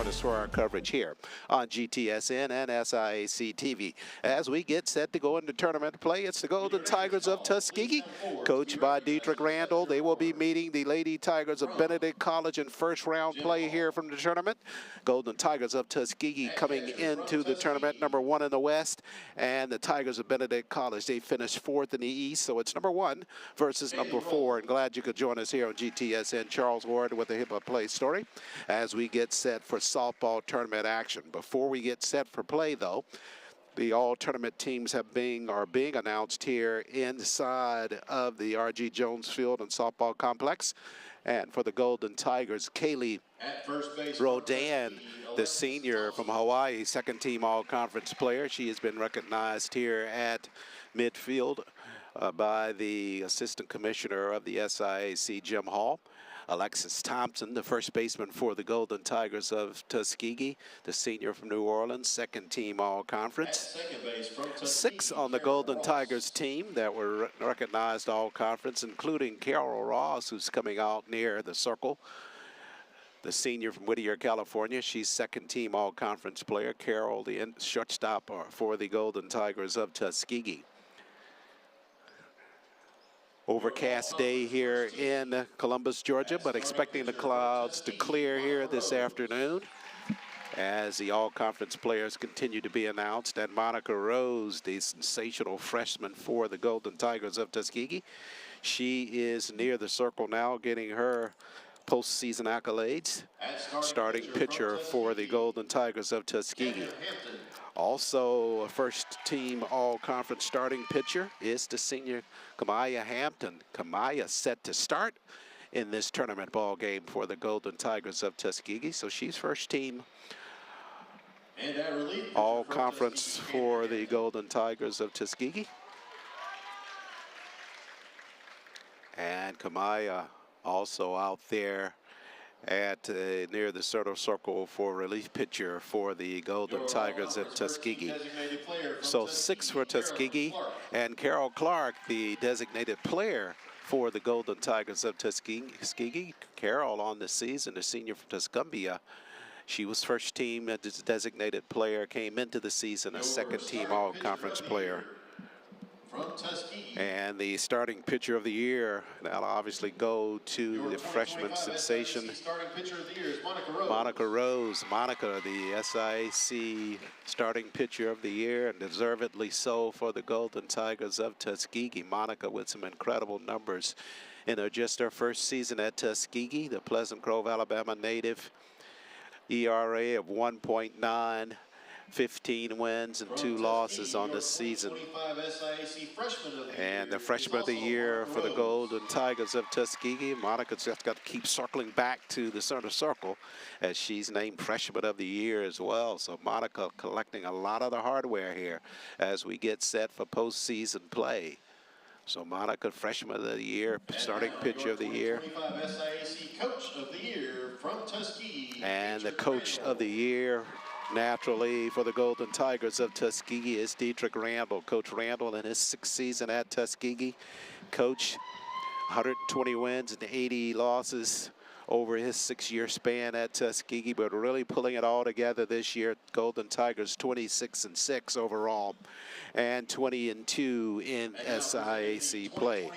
join us for our coverage here on GTSN and SIAC TV. As we get set to go into tournament play, it's the Golden Tigers of Tuskegee, coached by Dietrich Randall. They will be meeting the Lady Tigers of Benedict College in first round play here from the tournament. Golden Tigers of Tuskegee coming into the tournament number 1 in the West, and the Tigers of Benedict College, they finished 4th in the East, so it's number 1 versus number 4. And glad you could join us here on GTSN. Charles Ward with the hit-by-play story as we get set for softball tournament action. Before we get set for play, though, the all-tournament teams are being announced here inside of the R.G. Jones Field and Softball Complex. And for the Golden Tigers, Kaylee Rodan, the senior from Hawaii, second-team all-conference player. She has been recognized here at midfield by the assistant commissioner of the SIAC, Jim Hall. Alexis Thompson, the first baseman for the Golden Tigers of Tuskegee, the senior from New Orleans, second-team all-conference. 6 on the Golden Tigers team that were recognized all-conference, including Carol Ross, who's coming out near the circle, the senior from Whittier, California. She's second-team all-conference player. Carol, the shortstop for the Golden Tigers of Tuskegee. Overcast day here in Columbus, Georgia, but expecting the clouds to clear here this afternoon as the all-conference players continue to be announced. And Monica Rose, the sensational freshman for the Golden Tigers of Tuskegee, she is near the circle now, getting her postseason accolades. Starting pitcher for the Golden Tigers of Tuskegee. Also, a first-team all-conference starting pitcher is the senior Kamaya Hampton. Kamaya set to start in this tournament ball game for the Golden Tigers of Tuskegee. So she's first-team all-conference for the Golden Tigers of Tuskegee. And Kamaya also out there at near the center circle for relief pitcher for the Golden Tigers of Tuskegee. So 6 for Tuskegee, and Carol Clark, the designated player for the Golden Tigers of Tuskegee. Carol on the season, a senior from Tuscumbia. She was first team designated player, came into the season a second team all-conference player. And the starting pitcher of the year, that'll obviously go to the freshman sensation, Monica Rose. Monica, the SIAC starting pitcher of the year, and deservedly so for the Golden Tigers of Tuskegee. Monica with some incredible numbers in just her first season at Tuskegee, the Pleasant Grove, Alabama native. ERA of 1.9. 15 wins and 2 losses on the season. And the freshman of the year for the Golden Tigers of Tuskegee. Monica's just got to keep circling back to the center circle as she's named freshman of the year as well. So Monica collecting a lot of the hardware here as we get set for postseason play. So Monica, freshman of the year, starting pitcher of the year. And the coach of the year, naturally, for the Golden Tigers of Tuskegee is Dietrich Randall. Coach Randall in his 6th season at Tuskegee. Coach, 120 wins and 80 losses over his 6-year span at Tuskegee, but really pulling it all together this year. Golden Tigers 26-6 overall and 20-2 in SIAC play.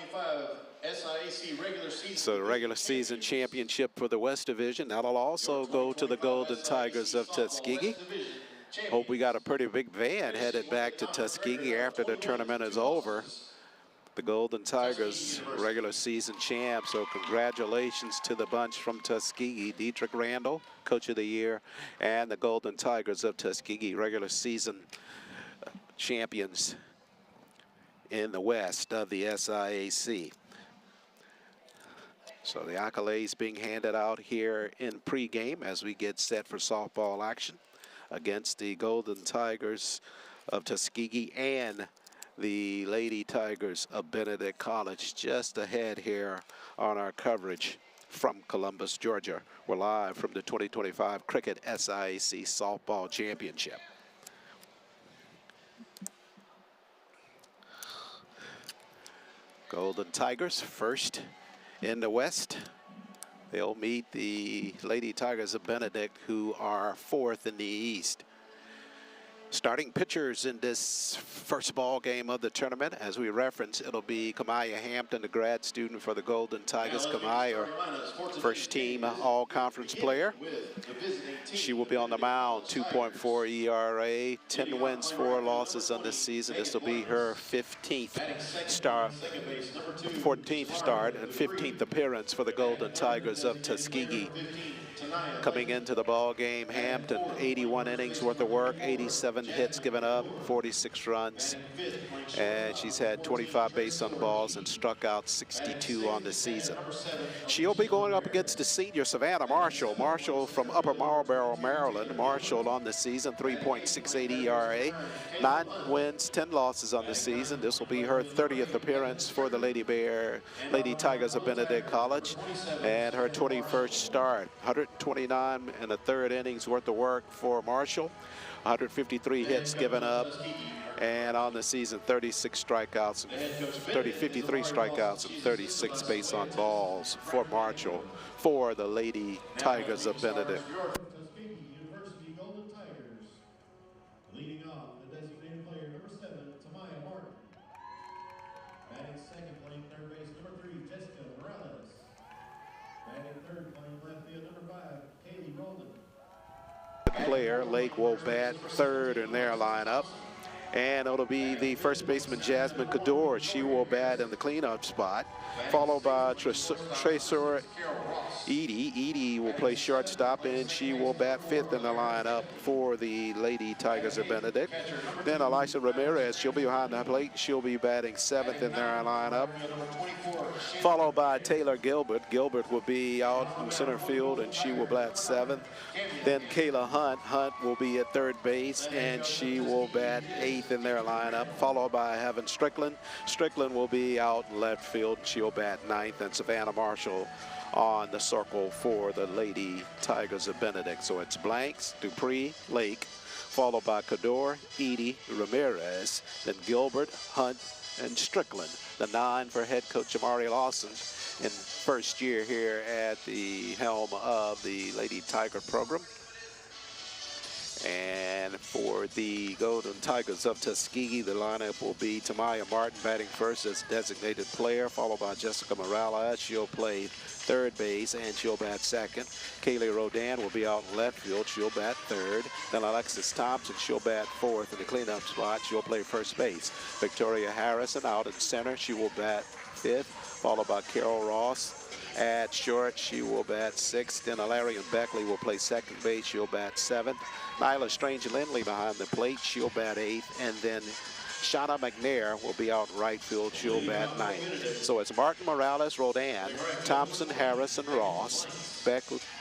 So the regular season championship for the West Division, that'll also go to the Golden Tigers of Tuskegee. Hope we got a pretty big van headed back to Tuskegee after the tournament is over. The Golden Tigers regular season champs, so congratulations to the bunch from Tuskegee. Dietrich Randall, coach of the year, and the Golden Tigers of Tuskegee regular season champions in the West of the SIAC. So the accolades being handed out here in pregame as we get set for softball action against the Golden Tigers of Tuskegee and the Lady Tigers of Benedict College. Just ahead here on our coverage from Columbus, Georgia. We're live from the 2025 Cricket SIAC Softball Championship. Golden Tigers first in the West. They'll meet the Lady Tigers of Benedict, who are 4th in the East. Starting pitchers in this first ball game of the tournament, as we reference, it'll be Kamaya Hampton, the grad student for the Golden Tigers. Kamaya, first team all-conference player. She will be on the mound, 2.4 ERA, 10 wins, 4 losses on this season. This will be her 14th start and 15th appearance for the Golden Tigers of Tuskegee. Coming into the ball game, Hampton, 81 innings worth of work, 87 hits given up, 46 runs, and she's had 25 base on balls and struck out 62 on the season. She'll be going up against the senior Savannah Marshall. Marshall from Upper Marlboro, Maryland. Marshall on the season, 3.68 ERA, 9 wins, 10 losses on the season. This will be her 30th appearance for the Lady Tigers of Benedict College, and her 21st start. 129 and a third innings worth of work for Marshall, 153 hits given up, and on the season 53 strikeouts and 36 base on balls for Marshall for the Lady Tigers of Benedict. Tuskegee University Golden Tigers. Leading off, the designated player number 7, Tamaya Martin. Batting second, playing third base, number 3, Jessica Morales. Batting third, playing left field, number 5, Kaylee Roldan. Player Lake will bat third in their lineup, and it'll be the first baseman Jasmine Cador. She will bat in the cleanup spot, followed by Tracer Edie. Edie will play shortstop, and she will bat 5th in the lineup for the Lady Tigers of Benedict. Then Elisa Ramirez, she'll be behind the plate. She'll be batting 7th in their lineup, followed by Taylor Gilbert. Gilbert will be out in center field, and she will bat 7th. Then Kayla Hunt. Hunt will be at third base, and she will bat 8th in their lineup, followed by Heaven Strickland. Strickland will be out in left field. She'll bat 9th, and Savannah Marshall on the circle for the Lady Tigers of Benedict. So it's Blanks, Dupree, Lake, followed by Cador, Edie, Ramirez, then Gilbert, Hunt, and Strickland. The 9 for head coach Amari Lawson in first year here at the helm of the Lady Tiger program. And for the Golden Tigers of Tuskegee, the lineup will be Tamaya Martin batting first as designated player, followed by Jessica Morales. She'll play third base, and she'll bat second. Kaylee Rodan will be out in left field. She'll bat third. Then Alexis Thompson, she'll bat 4th in the cleanup spot. She'll play first base. Victoria Harrison out in center. She will bat 5th, followed by Carol Ross. At short, she will bat 6th. Then Alarian Beckley will play second base. She'll bat 7th. Nyla Strange-Lindley behind the plate. She'll bat 8th. And then Shauna McNair will be out in right field. She'll bat 9th. So it's Martin, Morales, Rodan, Thompson, Harrison, Ross,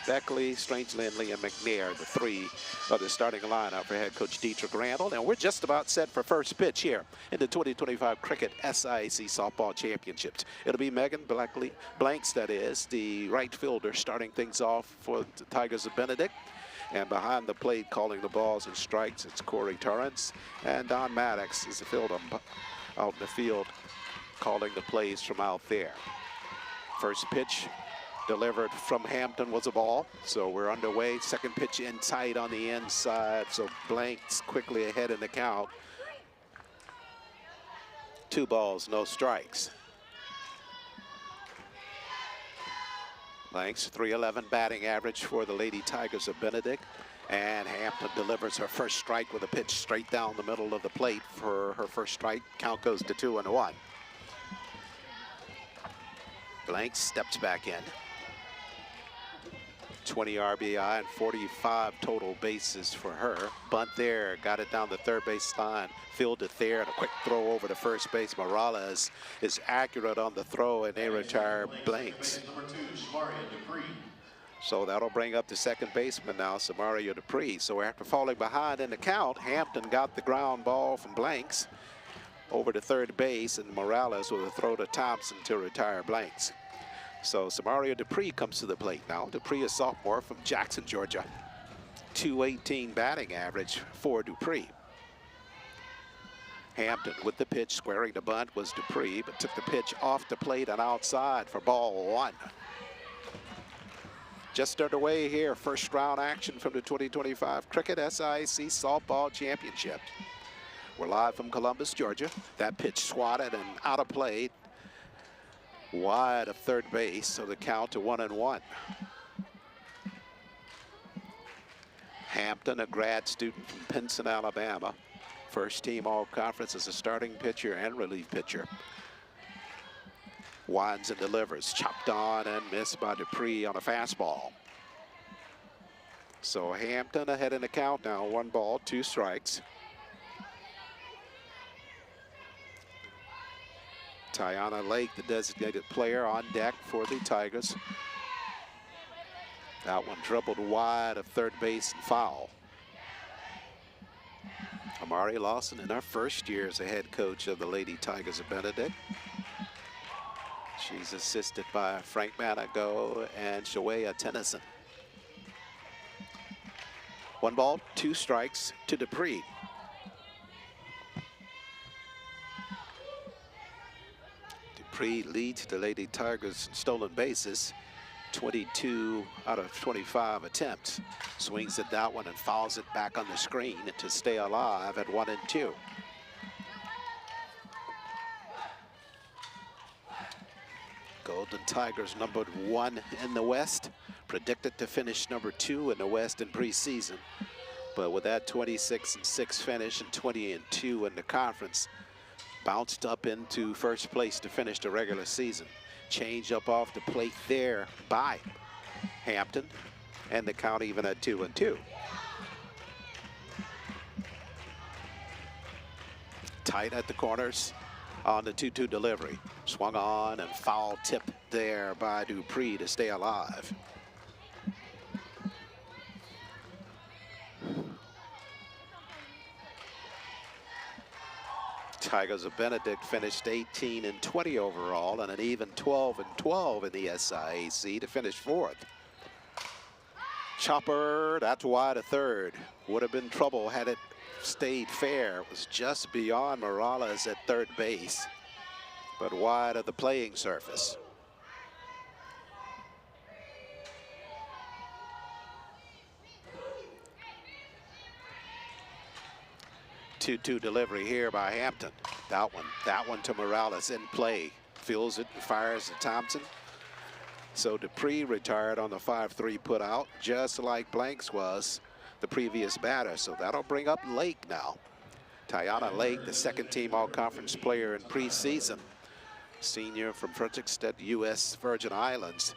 Beckley, Strange-Lindley, and McNair, the 3 of the starting lineup for head coach Dietrich Randall. And we're just about set for first pitch here in the 2025 Cricket SIAC Softball Championships. It'll be Megan Blanks, that is, the right fielder, starting things off for the Tigers of Benedict. And behind the plate, calling the balls and strikes, it's Corey Torrance. And Don Maddox is the field out in the field, calling the plays from out there. First pitch delivered from Hampton was a ball. So we're underway. Second pitch in tight on the inside. So Blanks quickly ahead in the count. 2 balls, no strikes. Blanks, .311 batting average for the Lady Tigers of Benedict. And Hampton delivers her first strike with a pitch straight down the middle of the plate for her first strike. Count goes to 2-1. Blanks steps back in. 20 RBI and 45 total bases for her. Bunt there, got it down the third base line, fielded there, and a quick throw over to first base. Morales is accurate on the throw, and they retire Blanks. So that'll bring up the second baseman now, Samaria Dupree. So after falling behind in the count, Hampton got the ground ball from Blanks over to third base, and Morales with a throw to Thompson to retire Blanks. So Samaria Dupree comes to the plate now. Dupree is sophomore from Jackson, Georgia. .218 batting average for Dupree. Hampton with the pitch, squaring the bunt was Dupree, but took the pitch off the plate and outside for ball 1. Just underway here, first round action from the 2025 Cricket SIAC Softball Championship. We're live from Columbus, Georgia. That pitch swatted and out of play, wide of third base, so the count to 1-1. Hampton, a grad student from Pinson, Alabama. First team all-conference as a starting pitcher and relief pitcher. Winds and delivers, chopped on and missed by Dupree on a fastball. So Hampton ahead in the count now, 1 ball, 2 strikes. Tiana Lake, the designated player, on deck for the Tigers. That one dribbled wide of third base and foul. Amari Lawson in her first year as a head coach of the Lady Tigers of Benedict. She's assisted by Frank Manigo and Shawea Tennyson. 1 ball, 2 strikes to Dupree. Dupree leads the Lady Tigers in stolen bases, 22 out of 25 attempts. Swings at that one and fouls it back on the screen to stay alive at 1-2. Golden Tigers numbered 1 in the West, predicted to finish number 2 in the West in preseason. But with that 26-6 finish and 20-2 in the conference, bounced up into first place to finish the regular season. Change up off the plate there by Hampton, and the count even at 2-2. Tight at the corners on the 2-2 delivery. Swung on and foul tip there by Dupree to stay alive. Tigers of Benedict finished 18-20 overall and an even 12-12 in the SIAC to finish 4th. Chopper, that's wide of third. Would have been trouble had it stayed fair. It was just beyond Morales at third base, but wide of the playing surface. Two-two delivery here by Hampton. That one to Morales in play. Feels it and fires to Thompson. So Dupree retired on the 5-3 put out, just like Blanks was the previous batter. So that'll bring up Lake now. Tiana Lake, the second team all-conference player in preseason. Senior from Frederickstead, U.S. Virgin Islands.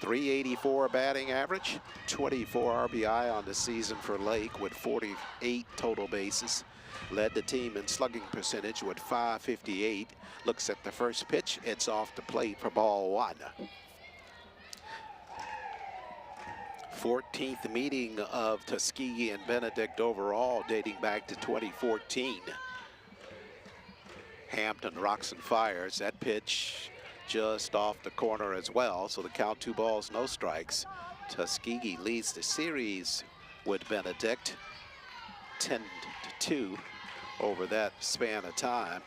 384 batting average, 24 RBI on the season for Lake with 48 total bases. Led the team in slugging percentage with .558. Looks at the first pitch. It's off the plate for ball 1. 14th meeting of Tuskegee and Benedict overall, dating back to 2014. Hampton rocks and fires. That pitch just off the corner as well. So the count 2 balls, no strikes. Tuskegee leads the series with Benedict 10-2 over that span of time.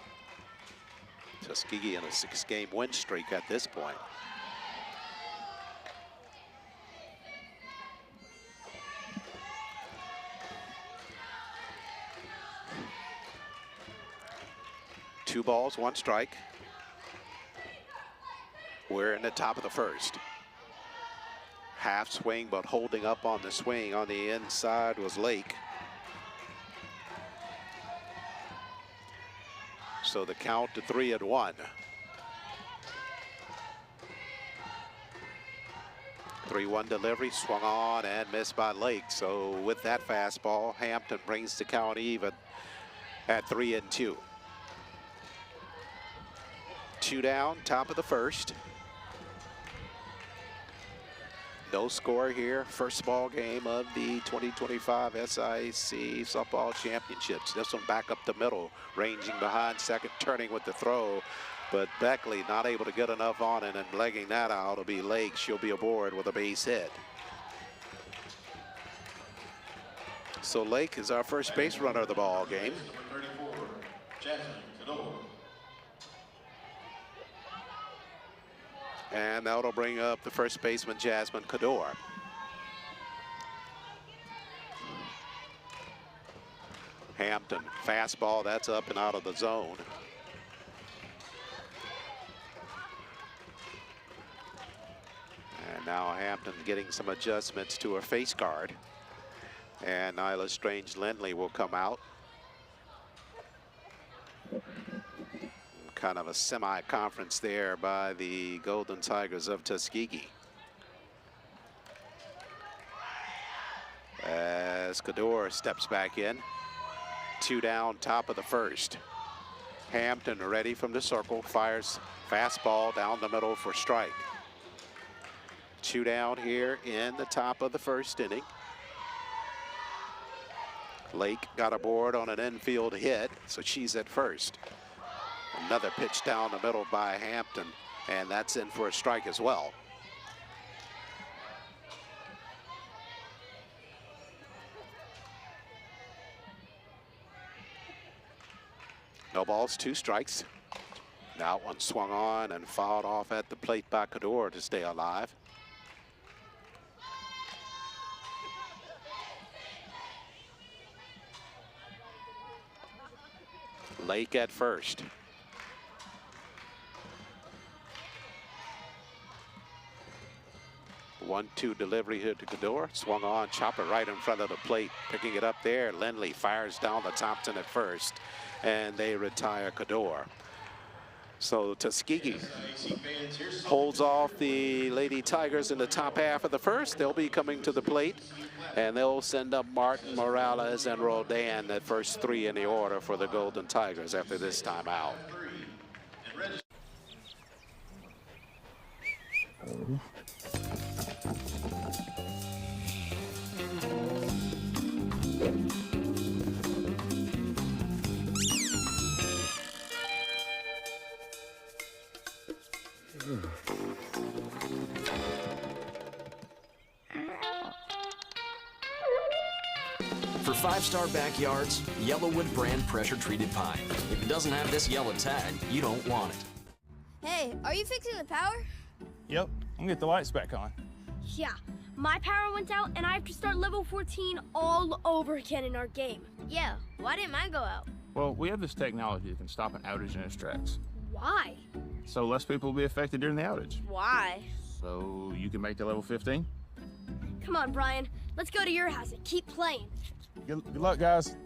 Tuskegee in a 6-game win streak at this point. Two balls, 1 strike. We're in the top of the first. Half swing, but holding up on the swing on the inside was Lake. So the count to 3-1. 3-1 delivery, swung on and missed by Lake. So with that fastball, Hampton brings the count even at 3-2. 2 down, top of the first. No score here. First ball game of the 2025 SIAC Softball Championships. This one back up the middle, ranging behind second, turning with the throw. But Beckley not able to get enough on it, and legging that out will be Lake. She'll be aboard with a base hit. So Lake is our first base runner of the ball game. Number 34, Jasmine Cador. And that'll bring up the first baseman, Jasmine Cador. Hampton, fastball, that's up and out of the zone. And now Hampton getting some adjustments to her face guard. And Nyla Strange-Lindley will come out. Kind of a semi-conference there by the Golden Tigers of Tuskegee. As Cador steps back in. 2 down, top of the first. Hampton ready from the circle, fires fastball down the middle for strike. 2 down here in the top of the first inning. Lake got aboard on an infield hit, so she's at first. Another pitch down the middle by Hampton, and that's in for a strike as well. No balls, 2 strikes. Now one swung on and fouled off at the plate by Cador to stay alive. Lake at first. One-two delivery here to Cador. Swung on, chopper right in front of the plate. Picking it up there. Lindley fires down the Thompson at first. And they retire Cador. So Tuskegee holds off the Lady Tigers in the top half of the first. They'll be coming to the plate. And they'll send up Martin, Morales, and Roldan, the first 3 in the order for the Golden Tigers after this time out. For 5-star backyards, Yellowwood brand pressure-treated pine. If it doesn't have this yellow tag, you don't want it. Hey, are you fixing the power? Yep, I'm gonna get the lights back on. Yeah, my power went out and I have to start level 14 all over again in our game. Yeah, why didn't mine go out? Well, we have this technology that can stop an outage in its tracks. Why? So less people will be affected during the outage. Why? So you can make the level 15? Come on, Brian. Let's go to your house and keep playing. Good luck, guys.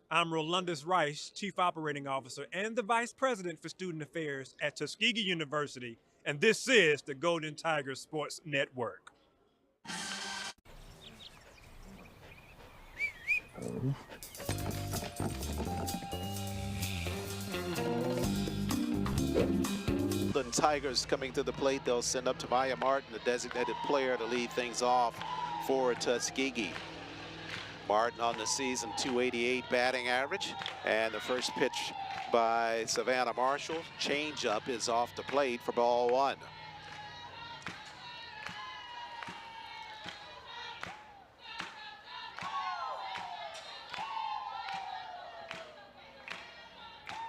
I'm Rolandus Rice, Chief Operating Officer and the Vice President for Student Affairs at Tuskegee University, and this is the Golden Tigers Sports Network. Golden Tigers coming to the plate. They'll send up Tamaya Martin, the designated player, to lead things off for Tuskegee. Martin on the season, 288 batting average. And the first pitch by Savannah Marshall. Changeup is off the plate for ball 1.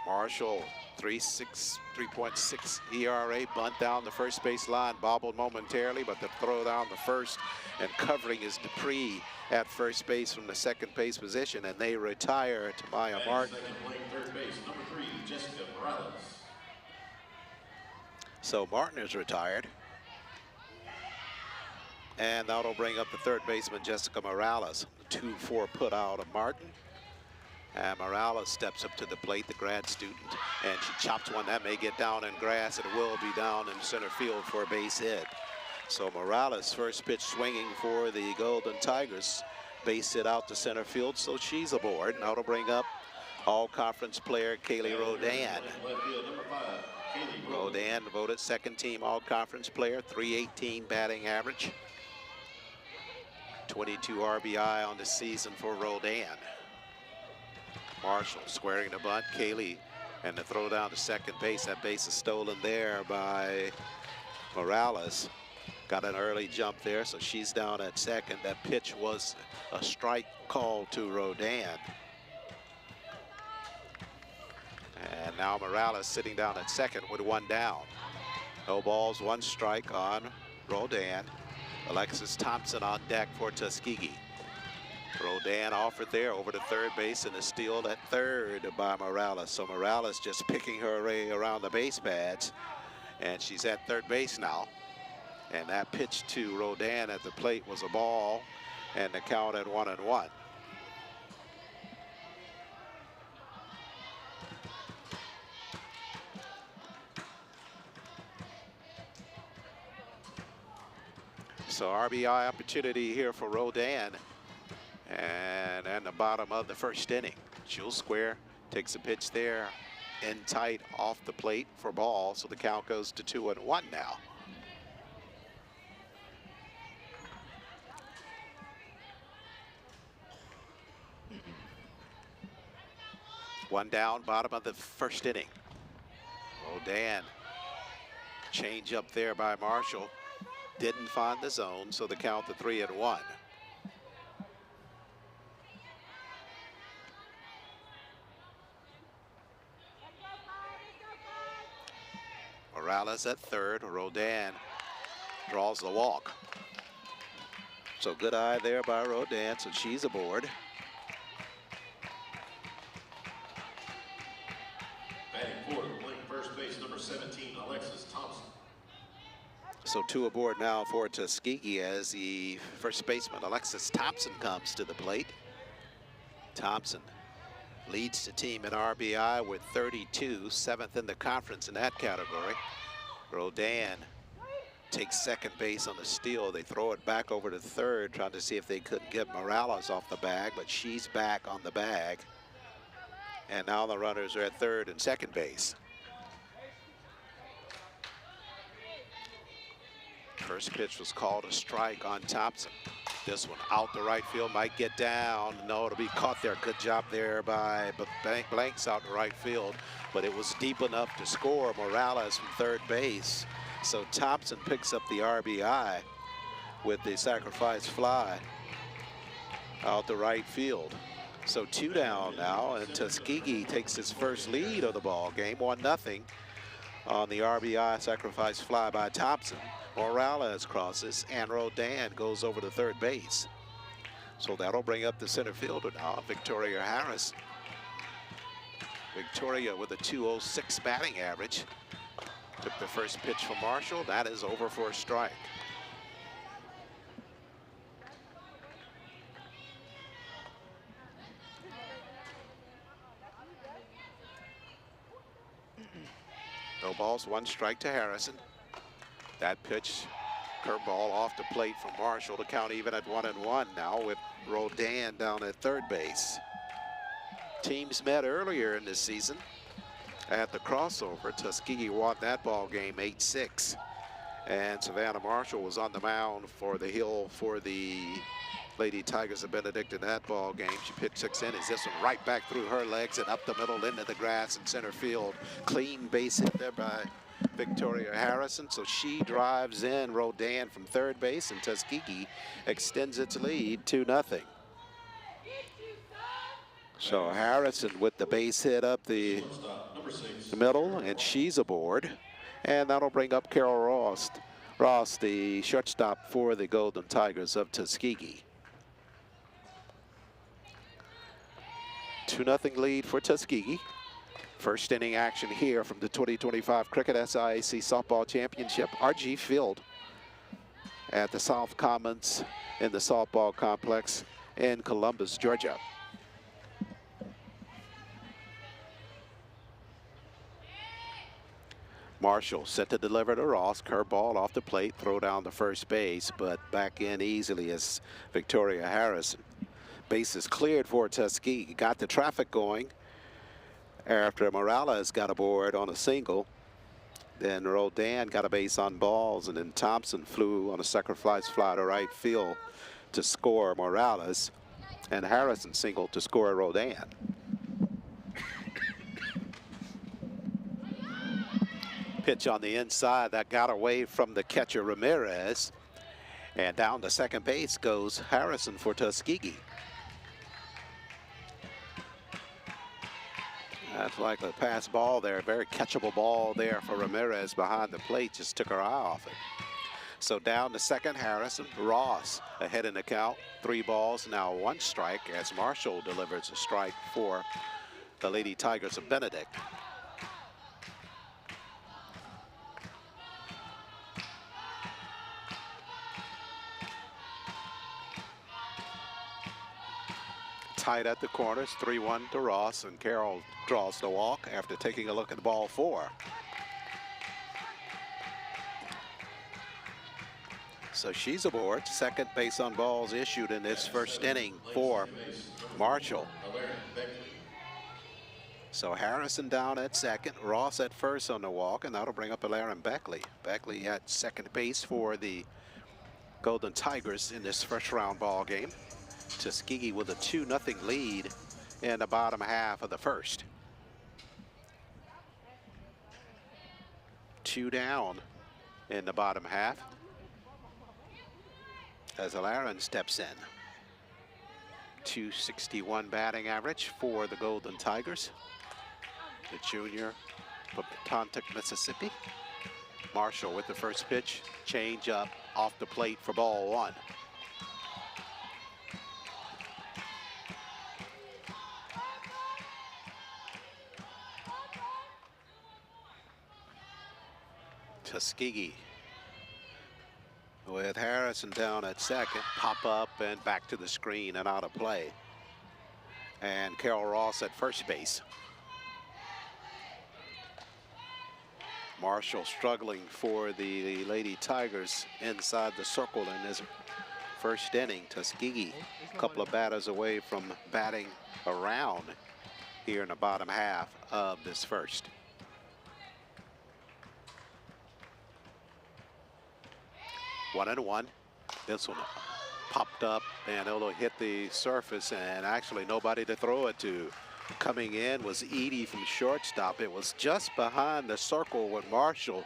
Marshall, 3.6 ERA, bunt down the first base line, bobbled momentarily, but the throw down the first, and covering is Dupree at first base from the second base position, and they retire Tamaya Martin. Third base, number 3, Jessica Morales. So Martin is retired. And that'll bring up the third baseman, Jessica Morales. 2-4 put out of Martin. And Morales steps up to the plate, the grad student, and she chops one that may get down in grass. It will be down in center field for a base hit. So Morales, first pitch swinging for the Golden Tigers. Base hit out to center field, so she's aboard. Now it'll bring up all-conference player Kaylee Rodan. Rodan voted second-team all-conference player, 318 batting average. 22 RBI on the season for Rodan. Marshall squaring the bunt. Kaylee, and the throw down to second base. That base is stolen there by Morales. Got an early jump there, so she's down at second. That pitch was a strike call to Rodan. And now Morales sitting down at second with 1 down. No balls, 1 strike on Rodan. Alexis Thompson on deck for Tuskegee. Rodan offered there over to third base, and a steal at third by Morales. So Morales just picking her way around the base pads, and she's at third base now. And that pitch to Rodan at the plate was a ball, and the count at 1-1. So RBI opportunity here for Rodan. And the bottom of the first inning. She'll square, takes a pitch there, in tight off the plate for ball. So the count goes to 2-1 now. One down, bottom of the first inning. Rodan, change up there by Marshall. Didn't find the zone, so the count to 3-1. Morales at third. Rodan draws the walk. So good eye there by Rodan, so she's aboard. Batting fourth, playing first base, number 17, Alexis Thompson. So two aboard now for Tuskegee as the first baseman, Alexis Thompson, comes to the plate. Thompson leads the team in RBI with 32, seventh in the conference in that category. Rodan takes second base on the steal. They throw it back over to third, trying to see if they couldn't get Morales off the bag, but she's back on the bag. And now the runners are at third and second base. First pitch was called a strike on Thompson. This one out the right field, might get down. No, it'll be caught there. Good job there by Blanks out the right field, but it was deep enough to score. Morales from third base. So Thompson picks up the RBI with the sacrifice fly out the right field. So two down now, and Tuskegee takes his first lead of the ball game, 1-0 on the RBI sacrifice fly by Thompson. Morales crosses, and Rodan goes over to third base. So that'll bring up the center fielder now, Victoria Harris. Victoria with a .206 batting average. Took the first pitch from Marshall. That is over for a strike. No balls, one strike to Harrison. That pitch, curveball off the plate from Marshall to count even at 1-1 now with Rodan down at third base. Teams met earlier in this season at the crossover. Tuskegee won that ball game 8-6. And Savannah Marshall was on the mound for the Hill for the Lady Tigers of Benedict in that ball game. She pitched 6 innings. This one right back through her legs and up the middle into the grass in center field. Clean base hit there by Victoria Harrison. So she drives in Rodan from third base, and Tuskegee extends its lead 2-0. So Harrison with the base hit up the middle, and she's aboard. And that'll bring up Carol Ross, the shortstop for the Golden Tigers of Tuskegee. 2-0 lead for Tuskegee. First inning action here from the 2025 Cricket SIAC Softball Championship, RG Field at the South Commons in the softball complex in Columbus, Georgia. Marshall set to deliver to Ross. Curveball off the plate, throw down the first base, but back in easily as Victoria Harrison. Base is cleared for Tuskegee. Got the traffic going after Morales got aboard on a single. Then Rodan got a base on balls, and then Thompson flew on a sacrifice fly to right field to score Morales, and Harrison singled to score Rodan. Pitch on the inside that got away from the catcher Ramirez, and down to second base goes Harrison for Tuskegee. That's like a pass ball there, very catchable ball there for Ramirez behind the plate, just took her eye off it. So down to second, Harrison. Ross ahead in the count. 3 balls, now 1 strike as Marshall delivers a strike for the Lady Tigers of Benedict. Tied at the corners, 3-1 to Ross, and Carroll draws the walk after taking a look at ball 4. So she's aboard. Second base on balls issued in this first inning for Marshall. So Harrison down at second, Ross at first on the walk, and that'll bring up Aaron Beckley. Beckley at second base for the Golden Tigers in this first round ball game. Tuskegee with a 2-0 lead in the bottom half of the first. 2 down in the bottom half as Alarin steps in. 261 batting average for the Golden Tigers. The junior from Pontotoc, Mississippi. Marshall with the first pitch, change up off the plate for ball 1. Tuskegee with Harrison down at second, pop up and back to the screen and out of play. And Carol Ross at first base. Marshall struggling for the Lady Tigers inside the circle in his first inning. Tuskegee a couple of batters away from batting around here in the bottom half of this first. One and one. This one popped up and it'll hit the surface, and actually nobody to throw it to. Coming in was Edie from shortstop. It was just behind the circle with Marshall.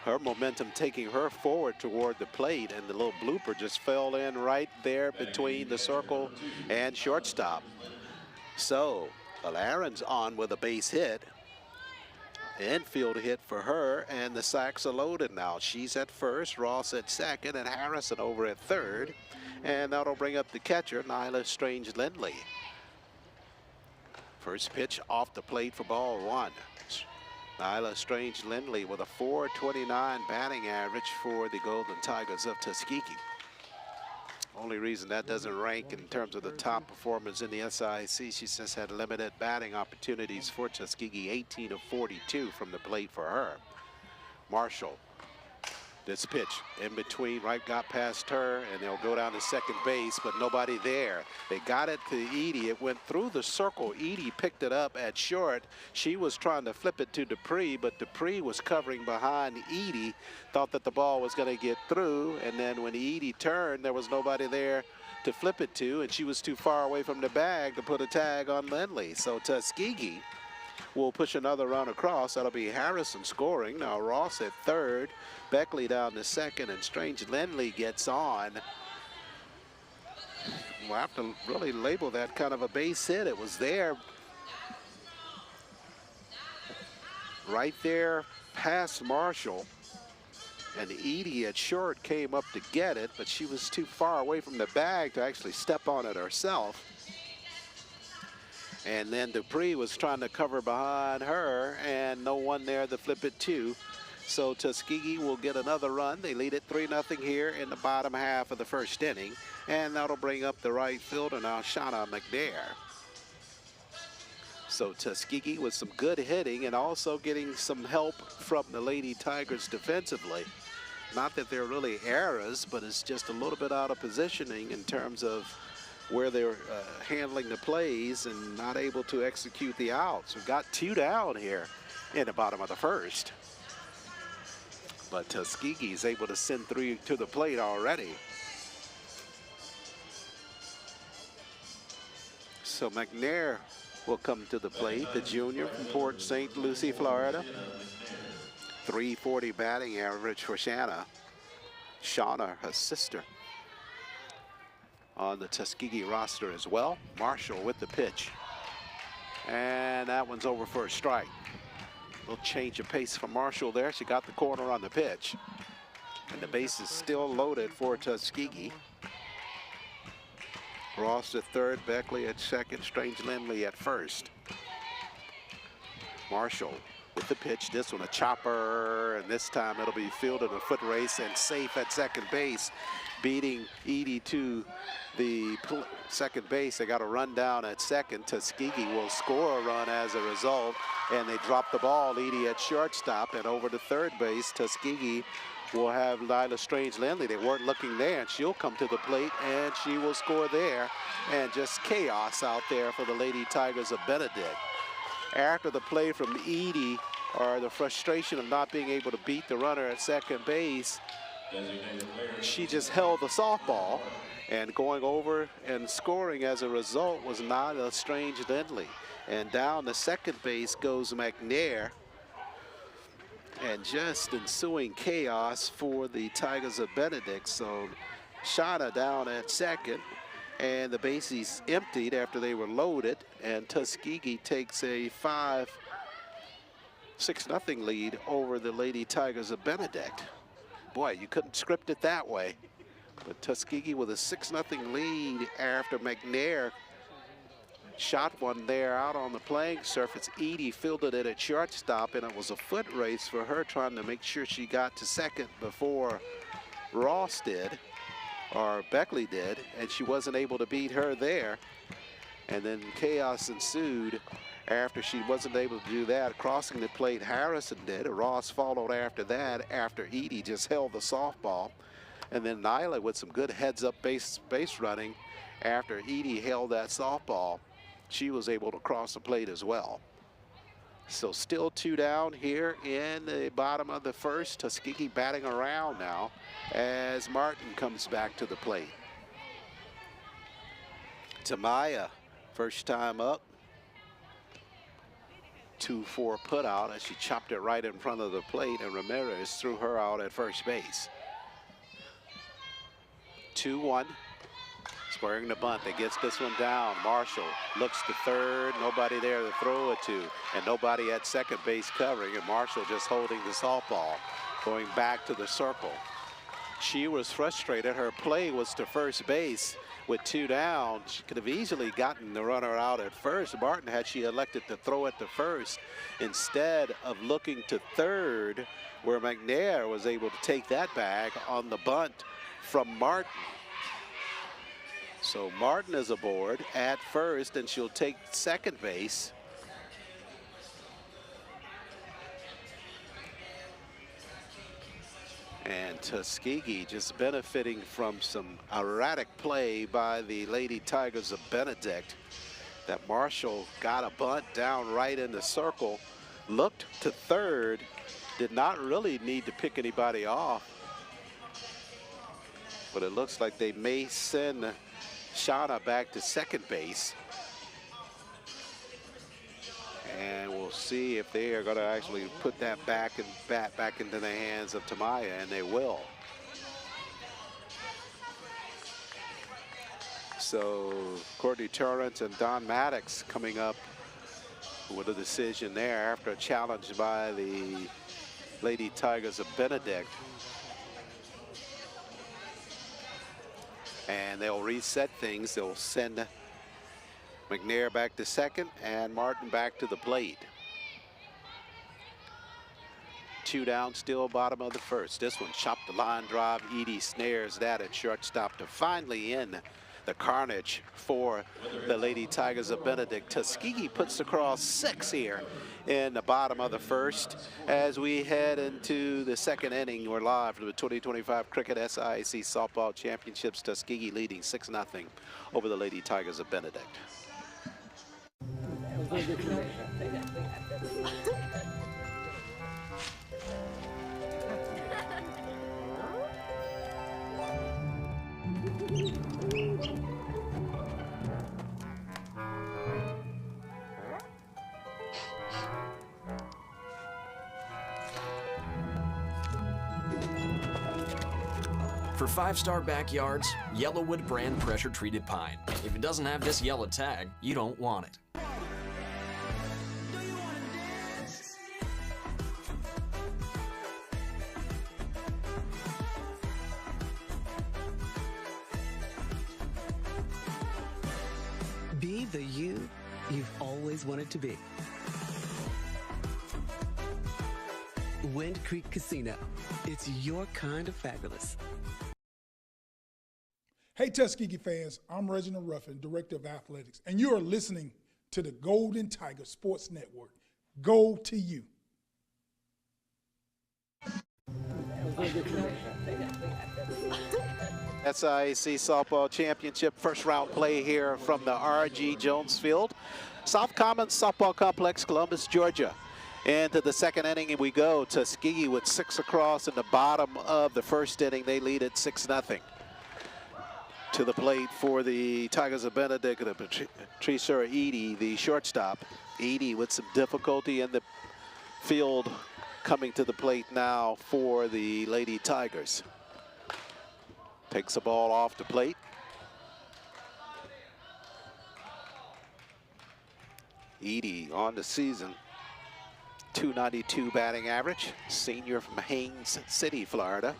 Her momentum taking her forward toward the plate, and the little blooper just fell in right there between the circle and shortstop. So Alarin's on with a base hit. Infield hit for her, and the sacks are loaded now. She's at first, Ross at second, and Harrison over at third. And that'll bring up the catcher, Nyla Strange-Lindley. First pitch off the plate for ball 1. Nyla Strange-Lindley with a .429 batting average for the Golden Tigers of Tuskegee. Only reason that doesn't rank in terms of the top performers in the SIAC, she's just had limited batting opportunities for Tuskegee, 18 of 42 from the plate for her. Marshall, this pitch in between, right, got past her, and they'll go down to second base, but nobody there. They got it to Edie. It went through the circle. Edie picked it up at short. She was trying to flip it to Dupree, but Dupree was covering behind Edie, thought that the ball was going to get through, and then when Edie turned, there was nobody there to flip it to, and she was too far away from the bag to put a tag on Lindley. So Tuskegee will push another run across. That'll be Harrison scoring. Now Ross at third, Beckley down to second, and Strange-Lindley gets on. We'll have to really label that kind of a base hit. It was there, right there past Marshall, and Edie at short came up to get it, but she was too far away from the bag to actually step on it herself. And then Dupree was trying to cover behind her, and no one there to flip it to. So Tuskegee will get another run. They lead it 3-0 here in the bottom half of the first inning. And that'll bring up the right fielder now, Shauna McNair. So Tuskegee with some good hitting and also getting some help from the Lady Tigers defensively. Not that they're really errors, but it's just a little bit out of positioning in terms of where they're handling the plays and not able to execute the outs. We've got 2 down here in the bottom of the first. But Tuskegee is able to send 3 to the plate already. So McNair will come to the plate, the junior from Port St. Lucie, Florida. .340 batting average for Shauna, her sister, on the Tuskegee roster as well. Marshall with the pitch. And that one's over for a strike. A little change of pace for Marshall there. She got the corner on the pitch. And the base is still loaded for Tuskegee. Ross at third, Beckley at second, Strange Lindley at first. Marshall with the pitch. This one a chopper, and this time it'll be fielded a foot race and safe at second base, beating Edie to the second base. They got a run down at second. Tuskegee will score a run as a result, and they drop the ball. Edie at shortstop, and over to third base. Tuskegee will have Lila Strange Lindley. They weren't looking there, and she'll come to the plate, and she will score there. And just chaos out there for the Lady Tigers of Benedict. After the play from Edie, or the frustration of not being able to beat the runner at second base, she just held the softball, and going over and scoring as a result was Lila Strange Lindley. And down the second base goes McNair. And just ensuing chaos for the Tigers of Benedict. So Shauna down at second, and the bases emptied after they were loaded, and Tuskegee takes a 6-0 lead over the Lady Tigers of Benedict. Boy, you couldn't script it that way. But Tuskegee with a 6-0 lead after McNair shot one there out on the playing surface. Edie fielded it at shortstop, and it was a foot race for her, trying to make sure she got to second before Ross did, or Beckley did, and she wasn't able to beat her there. And then chaos ensued after she wasn't able to do that. Crossing the plate, Harrison did. Ross followed after that, after Edie just held the softball. And then Nyla with some good heads-up base running after Edie held that softball. She was able to cross the plate as well. So still 2 down here in the bottom of the first. Tuskegee batting around now as Martin comes back to the plate. Tamaya, first time up. 2-4 put out as she chopped it right in front of the plate, and Ramirez threw her out at first base. 2-1. Squaring the bunt, that gets this one down. Marshall looks to third, nobody there to throw it to, and nobody at second base covering, and Marshall just holding the softball, going back to the circle. She was frustrated. Her play was to first base with 2 down. She could have easily gotten the runner out at first, Martin, had she elected to throw it to first instead of looking to third, where McNair was able to take that bag on the bunt from Martin. So Martin is aboard at first, and she'll take second base. And Tuskegee just benefiting from some erratic play by the Lady Tigers of Benedict. That Marshall got a bunt down right in the circle, looked to third, did not really need to pick anybody off. But it looks like they may send Shauna back to second base. And we'll see if they are going to actually put that bat back into the hands of Tamaya, and they will. So Courtney Torrance and Don Maddox coming up with a decision there after a challenge by the Lady Tigers of Benedict. And they'll reset things. They'll send McNair back to second and Martin back to the plate. 2 down, still bottom of the first. This one chopped the line drive. Edie snares that at shortstop to finally end the carnage for the Lady Tigers of Benedict. Tuskegee puts across 6 here in the bottom of the first. As we head into the second inning, we're live from the 2025 Cricket SIAC Softball Championships. Tuskegee leading 6-0 over the Lady Tigers of Benedict. For 5-star backyards, Yellowwood brand pressure treated pine. If it doesn't have this yellow tag, you don't want it. the you've always wanted to be. Wind Creek Casino. It's your kind of fabulous. Hey, Tuskegee fans, I'm Reginald Ruffin, Director of Athletics, and you are listening to the Golden Tiger Sports Network. Go to you. SIAC Softball Championship first round play here from the R.G. Jones Field. South Commons Softball Complex, Columbus, Georgia. Into the second inning we go. Tuskegee with 6 across in the bottom of the first inning. They lead at 6-0. To the plate for the Tigers of Benedict, Patricia Edie, the shortstop. Edie with some difficulty in the field, coming to the plate now for the Lady Tigers. Takes the ball off the plate. Edie on the season, .292 batting average, senior from Haines City, Florida.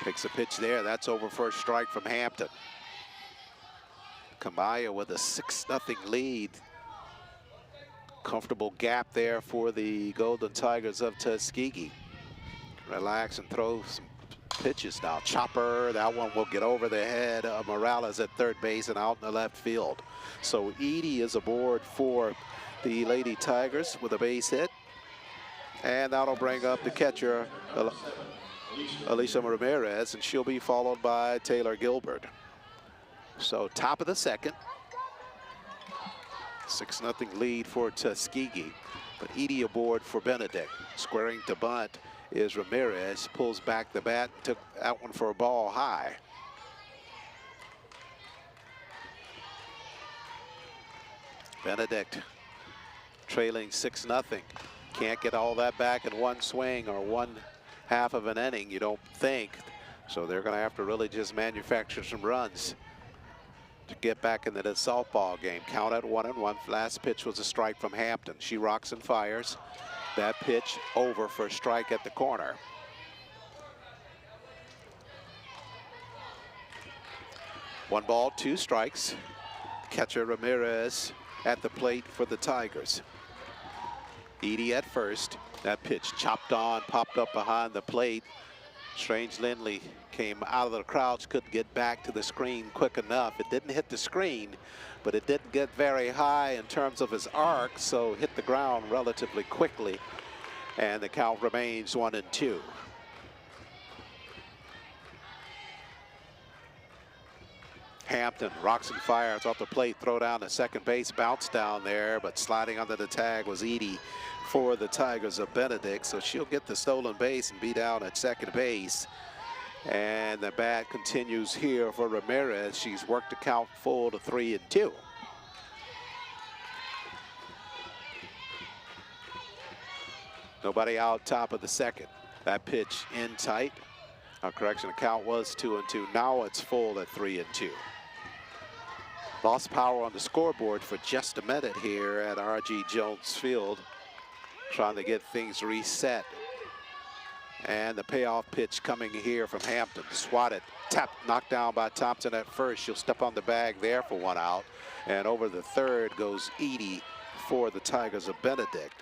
Takes a pitch there, that's over for a strike from Hampton. Kamaya with a 6-0 lead. Comfortable gap there for the Golden Tigers of Tuskegee. Relax and throw some pitches now. Chopper, that one will get over the head of Morales at third base and out in the left field. So Edie is aboard for the Lady Tigers with a base hit. And that'll bring up the catcher, Alicia Ramirez, and she'll be followed by Taylor Gilbert. So top of the second. 6-0 lead for Tuskegee, but Edie aboard for Benedict. Squaring to bunt is Ramirez, pulls back the bat, took that one for a ball high. Benedict trailing 6-0. Can't get all that back in one swing or one half of an inning, you don't think. So they're going to have to really just manufacture some runs to get back into the softball game. Count at 1-1. Last pitch was a strike from Hampton. She rocks and fires. That pitch over for a strike at the corner. One ball, 2 strikes. Catcher Ramirez at the plate for the Tigers. Edie at first. That pitch chopped on, popped up behind the plate. Strange Lindley came out of the crouch, couldn't get back to the screen quick enough. It didn't hit the screen, but it didn't get very high in terms of his arc, so hit the ground relatively quickly. And the count remains 1-2. Hampton rocks and fires off the plate, throw down to second base, bounce down there, but sliding under the tag was Edie for the Tigers of Benedict, so she'll get the stolen base and be down at second base. And the bat continues here for Ramirez. She's worked the count full to 3-2. Nobody out top of the second. That pitch in tight. Correction, the count was 2-2. Now it's full at 3-2. Lost power on the scoreboard for just a minute here at R.G. Jones Field, trying to get things reset. And the payoff pitch coming here from Hampton. Swatted, tapped, knocked down by Thompson at first. She'll step on the bag there for 1 out. And over the third goes Edie for the Tigers of Benedict.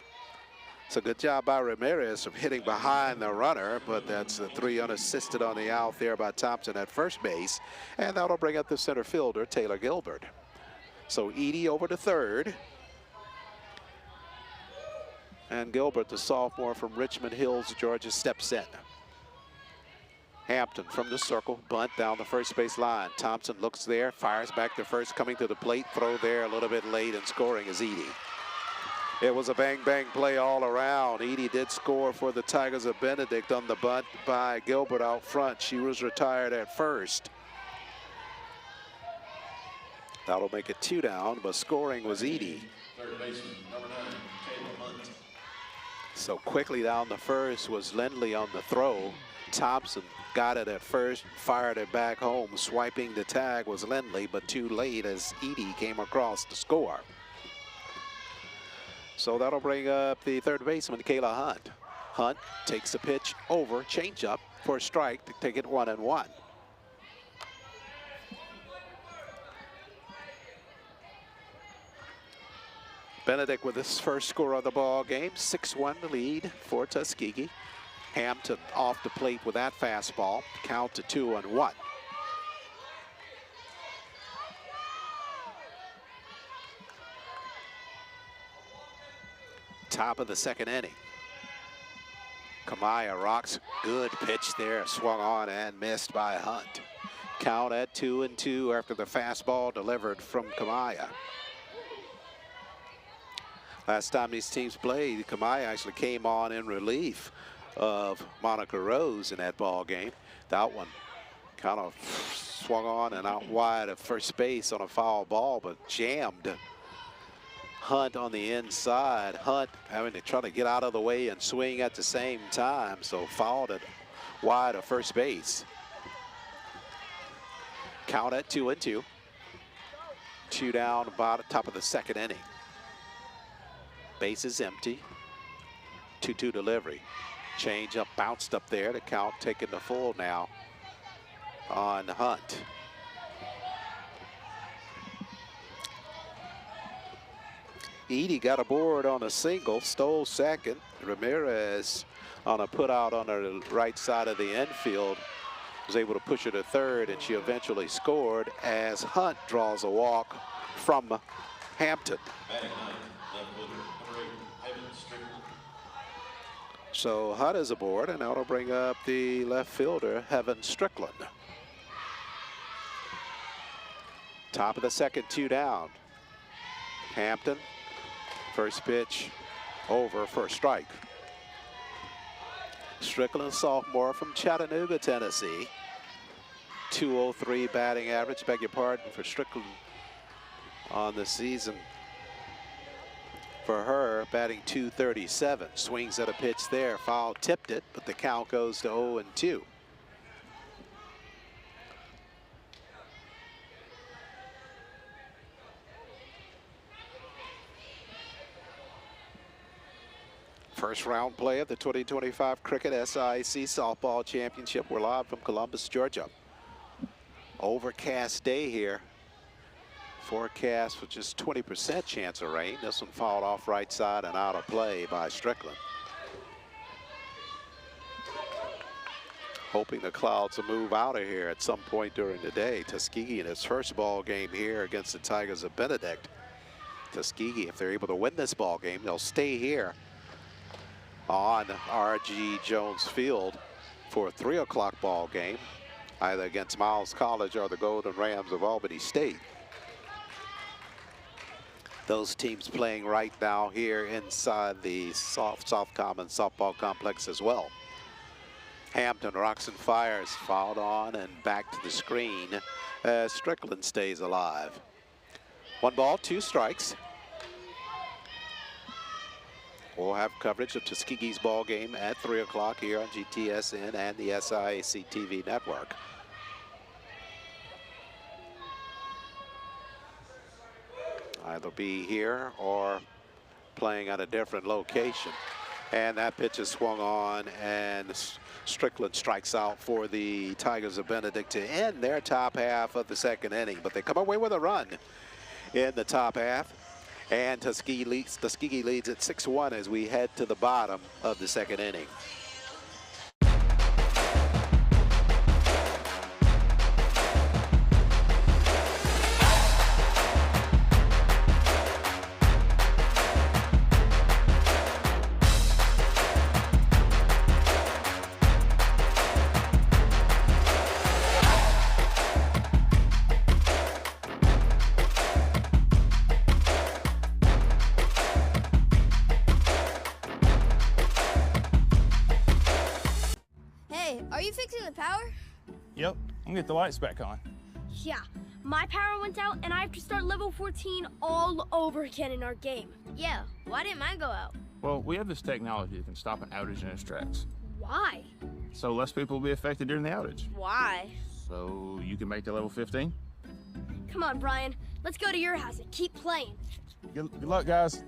It's a good job by Ramirez of hitting behind the runner, but that's a 3 unassisted on the out there by Thompson at first base. And that'll bring up the center fielder, Taylor Gilbert. So Edie over to third. And Gilbert, the sophomore from Richmond Hills, Georgia, steps in. Hampton from the circle, bunt down the first base line. Thompson looks there, fires back to first, coming to the plate, throw there a little bit late, and scoring is Edie. It was a bang-bang play all around. Edie did score for the Tigers of Benedict on the bunt by Gilbert out front. She was retired at first. That'll make it 2 down, but scoring was Edie. Third baseman, number 9, Caleb Hunt. So quickly down the first was Lindley on the throw. Thompson got it at first, fired it back home. Swiping the tag was Lindley, but too late as Edie came across to score. So that'll bring up the third baseman, Kayla Hunt. Hunt takes the pitch over, changeup for a strike to take it 1-1. Benedict with his first score of the ball game, 6-1 lead for Tuskegee. Hampton off the plate with that fastball, count to 2-1. Top of the second inning. Kamaya rocks, good pitch there, swung on and missed by Hunt. Count at 2-2 after the fastball delivered from Kamaya. Last time these teams played, Kamaya actually came on in relief of Monica Rose in that ball game. That one kind of swung on and out wide of first base on a foul ball, but jammed Hunt on the inside. Hunt having to try to get out of the way and swing at the same time, so fouled it wide of first base. Count at 2-2. 2 down about top of the second inning. Base is empty. 2-2 delivery. Change up, bounced up there. The count taking the full now on Hunt. Edie got aboard on a single, stole second. Ramirez on a put out on the right side of the infield was able to push her to third, and she eventually scored as Hunt draws a walk from Hampton. So Hunt is aboard, and that'll bring up the left fielder, Heaven Strickland. Top of the second, 2 down. Hampton, first pitch over for a strike. Strickland, sophomore from Chattanooga, Tennessee. 203 batting average, beg your pardon, for Strickland on the season. For her, batting .237. Swings at a pitch there, foul tipped it, but the count goes to 0-2. First round play of the 2025 Cricket SIAC Softball Championship. We're live from Columbus, Georgia. Overcast day here. Forecast with just 20% chance of rain. This one fouled off right side and out of play by Strickland. Hoping the clouds will move out of here at some point during the day. Tuskegee in its first ball game here against the Tigers of Benedict. Tuskegee, if they're able to win this ball game, they'll stay here on R.G. Jones Field for a 3 o'clock ball game, either against Miles College or the Golden Rams of Albany State. Those teams playing right now here inside the South Common softball complex as well. Hampton rocks and fires, fouled on and back to the screen as Strickland stays alive. 1 ball, 2 strikes. We'll have coverage of Tuskegee's ball game at 3 o'clock here on GTSN and the SIAC TV network. Either be here or playing at a different location. And that pitch is swung on, and Strickland strikes out for the Tigers of Benedict to end their top half of the second inning. But they come away with a run in the top half. And Tuskegee leads at 6-1 as we head to the bottom of the second inning. Are you fixing the power? Yep, I'm gonna get the lights back on. Yeah, my power went out and I have to start level 14 all over again in our game. Yeah, why didn't mine go out? Well, we have this technology that can stop an outage in its tracks. Why? So less people will be affected during the outage. Why? So you can make the level 15? Come on, Brian. Let's go to your house and keep playing. Good luck, guys.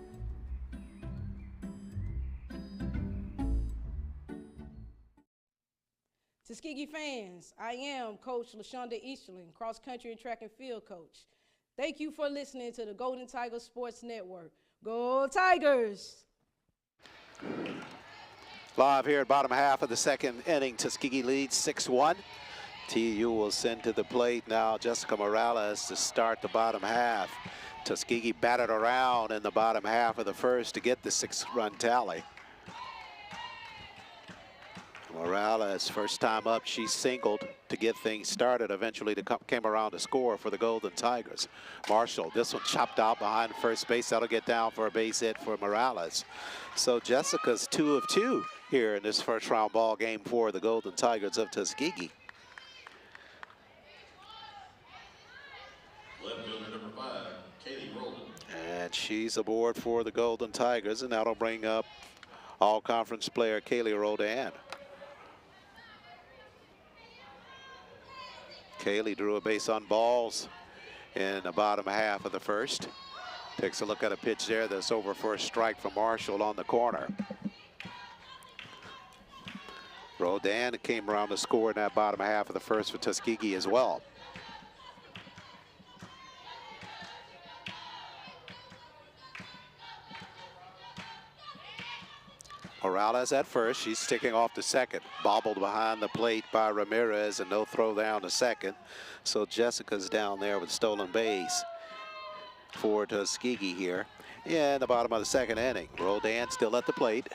Tuskegee fans, I am Coach LaShonda Easterling, cross country and track and field coach. Thank you for listening to the Golden Tiger Sports Network, Go Tigers! Live here at bottom half of the second inning, Tuskegee leads 6-1. TU will send to the plate now Jessica Morales to start the bottom half. Tuskegee batted around in the bottom half of the first to get the 6-run tally. Morales, first time up, she singled to get things started. Eventually came around to score for the Golden Tigers. Marshall, this one chopped out behind first base. That'll get down for a base hit for Morales. So Jessica's 2 of 2 here in this first round ball game for the Golden Tigers of Tuskegee. Left fielder number 5, Katie Roldan. And she's aboard for the Golden Tigers, and that'll bring up all-conference player Kaylee Roldan. Kaylee drew a base on balls in the bottom half of the first. Takes a look at a pitch there that's over for a strike from Marshall on the corner. Roldan came around to score in that bottom half of the first for Tuskegee as well. Morales at first, she's sticking off to second. Bobbled behind the plate by Ramirez and no throw down to second. So Jessica's down there with stolen base for Tuskegee here in the bottom of the second inning. Roldan still at the plate.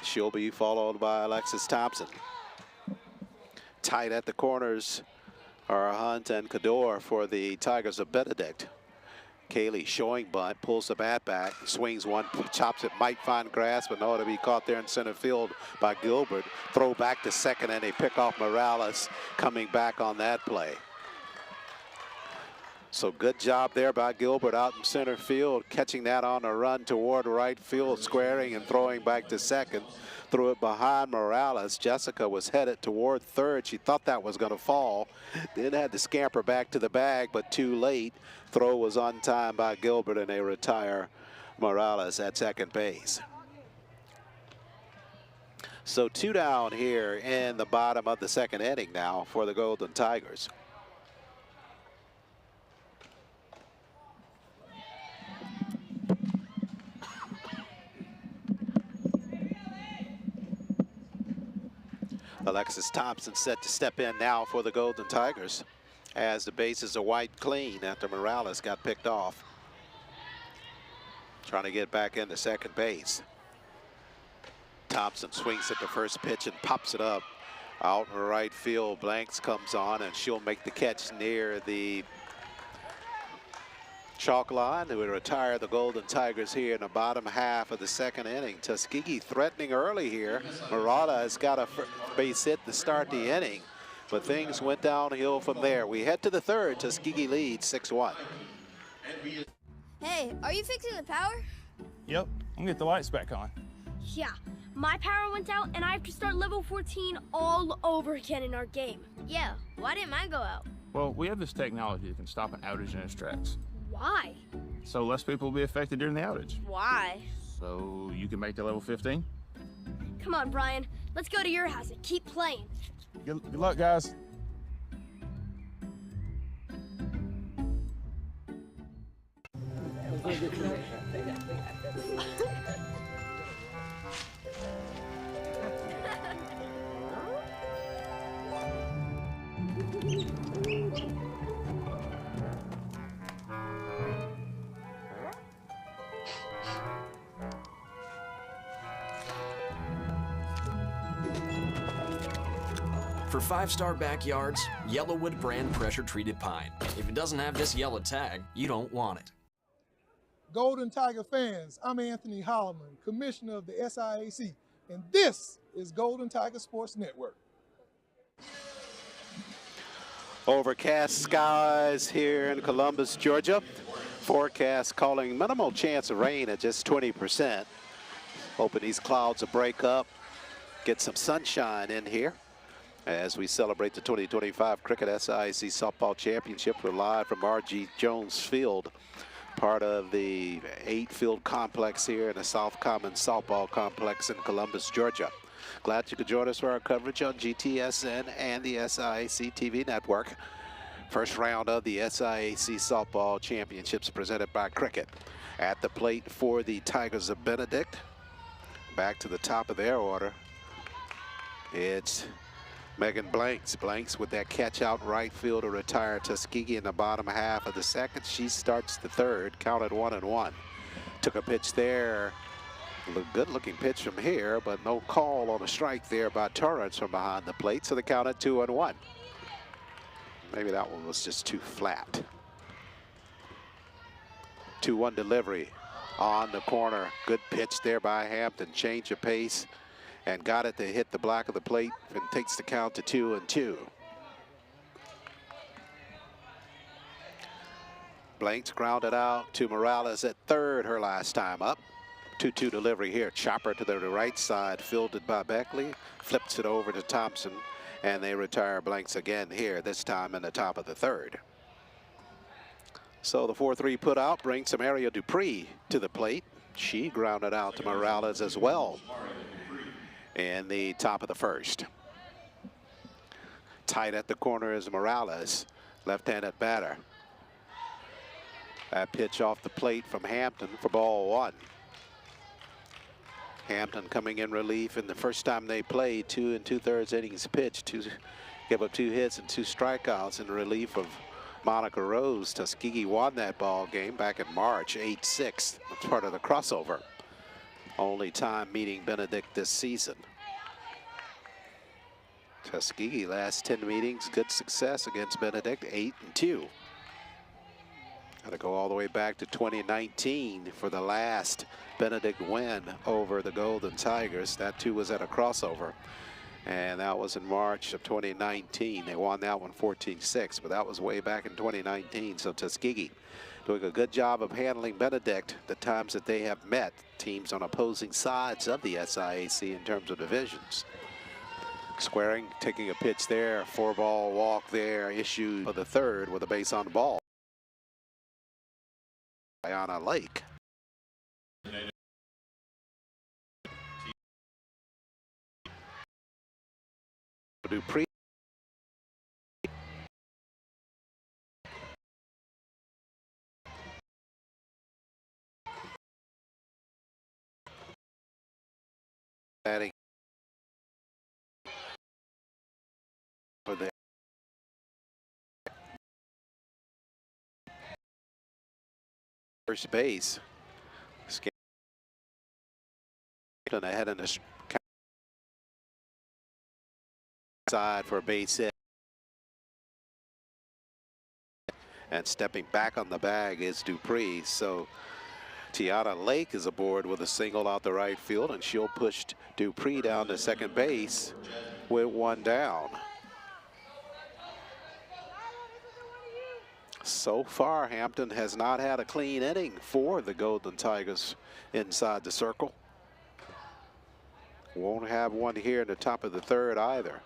She'll be followed by Alexis Thompson. Tight at the corners are Hunt and Cador for the Tigers of Benedict. Kaylee showing bunt, pulls the bat back, swings one, chops it, might find grass, but no, it'll be caught there in center field by Gilbert. Throw back to second, and they pick off Morales coming back on that play. So good job there by Gilbert out in center field, catching that on a run toward right field, squaring and throwing back to second. Threw it behind Morales. Jessica was headed toward third. She thought that was going to fall. Then had to scamper back to the bag, but too late. Throw was on time by Gilbert, and they retire Morales at second base. So 2 down here in the bottom of the second inning now for the Golden Tigers. Alexis Thompson set to step in now for the Golden Tigers as the bases are wiped clean after Morales got picked off. Trying to get back into second base. Thompson swings at the first pitch and pops it up out in right field. Blanks comes on, and she'll make the catch near the chalk line. They would retire the Golden Tigers here in the bottom half of the second inning. Tuskegee threatening early here. Murata has got a base hit to start the inning, but things went downhill from there. We head to the third. Tuskegee leads 6-1. Hey, are you fixing the power? Yep, I'm gonna get the lights back on. Yeah, my power went out and I have to start level 14 all over again in our game. Yeah, why didn't mine go out? Well, we have this technology that can stop an outage in its tracks. Why? So less people will be affected during the outage. Why? So you can make the level 15? Come on, Brian. Let's go to your house and keep playing. Good luck, guys. For 5-star backyards, Yellowwood brand pressure-treated pine. If it doesn't have this yellow tag, you don't want it. Golden Tiger fans, I'm Anthony Holloman, Commissioner of the SIAC, and this is Golden Tiger Sports Network. Overcast skies here in Columbus, Georgia. Forecast calling minimal chance of rain at just 20%. Hoping these clouds will break up, get some sunshine in here as we celebrate the 2025 Cricket SIAC Softball Championship. We're live from R.G. Jones Field, part of the 8-field complex here in the South Common Softball Complex in Columbus, Georgia. Glad you could join us for our coverage on GTSN and the SIAC TV network. First round of the SIAC Softball Championships presented by Cricket. At the plate for the Tigers of Benedict. Back to the top of their order. It's Megan Blanks. Blanks with that catch out right field to retire Tuskegee in the bottom half of the second. She starts the third, counted 1-1. Took a pitch there. Good looking pitch from here, but no call on a strike there by Torrance from behind the plate, so the count at 2-1. Maybe that one was just too flat. 2-1 delivery on the corner. Good pitch there by Hampton. Change of pace and got it to hit the black of the plate and takes the count to 2-2. Blanks grounded out to Morales at third her last time up. 2-2 delivery here. Chopper to the right side, fielded by Beckley. Flips it over to Thompson, and they retire Blanks again here, this time in the top of the third. So the 4-3 put out brings Samaria Dupree to the plate. She grounded out to Morales as well in the top of the first. Tight at the corner is Morales, left-handed batter. That pitch off the plate from Hampton for ball one. Hampton coming in relief in the first time they played, 2 2/3 innings pitched, gave up 2 hits and 2 strikeouts in relief of Monica Rose. Tuskegee won that ball game back in March, 8-6. That's part of the crossover. Only time meeting Benedict this season. Tuskegee last 10 meetings, good success against Benedict, 8-2. Got to go all the way back to 2019 for the last Benedict win over the Golden Tigers. That too was at a crossover, and that was in March of 2019. They won that one 14-6, but that was way back in 2019. So Tuskegee doing a good job of handling Benedict the times that they have met teams on opposing sides of the SIAC in terms of divisions. Squaring, taking a pitch there, 4-ball walk there, issued for the third with a base on the ball. Diana Lake. Dupree. Adding for the first base. Ahead in the side for a base hit. And stepping back on the bag is Dupree. So Tiana Lake is aboard with a single out the right field, and she'll push Dupree down to second base with 1 down. So far, Hampton has not had a clean inning for the Golden Tigers inside the circle. Won't have one here in the top of the third either.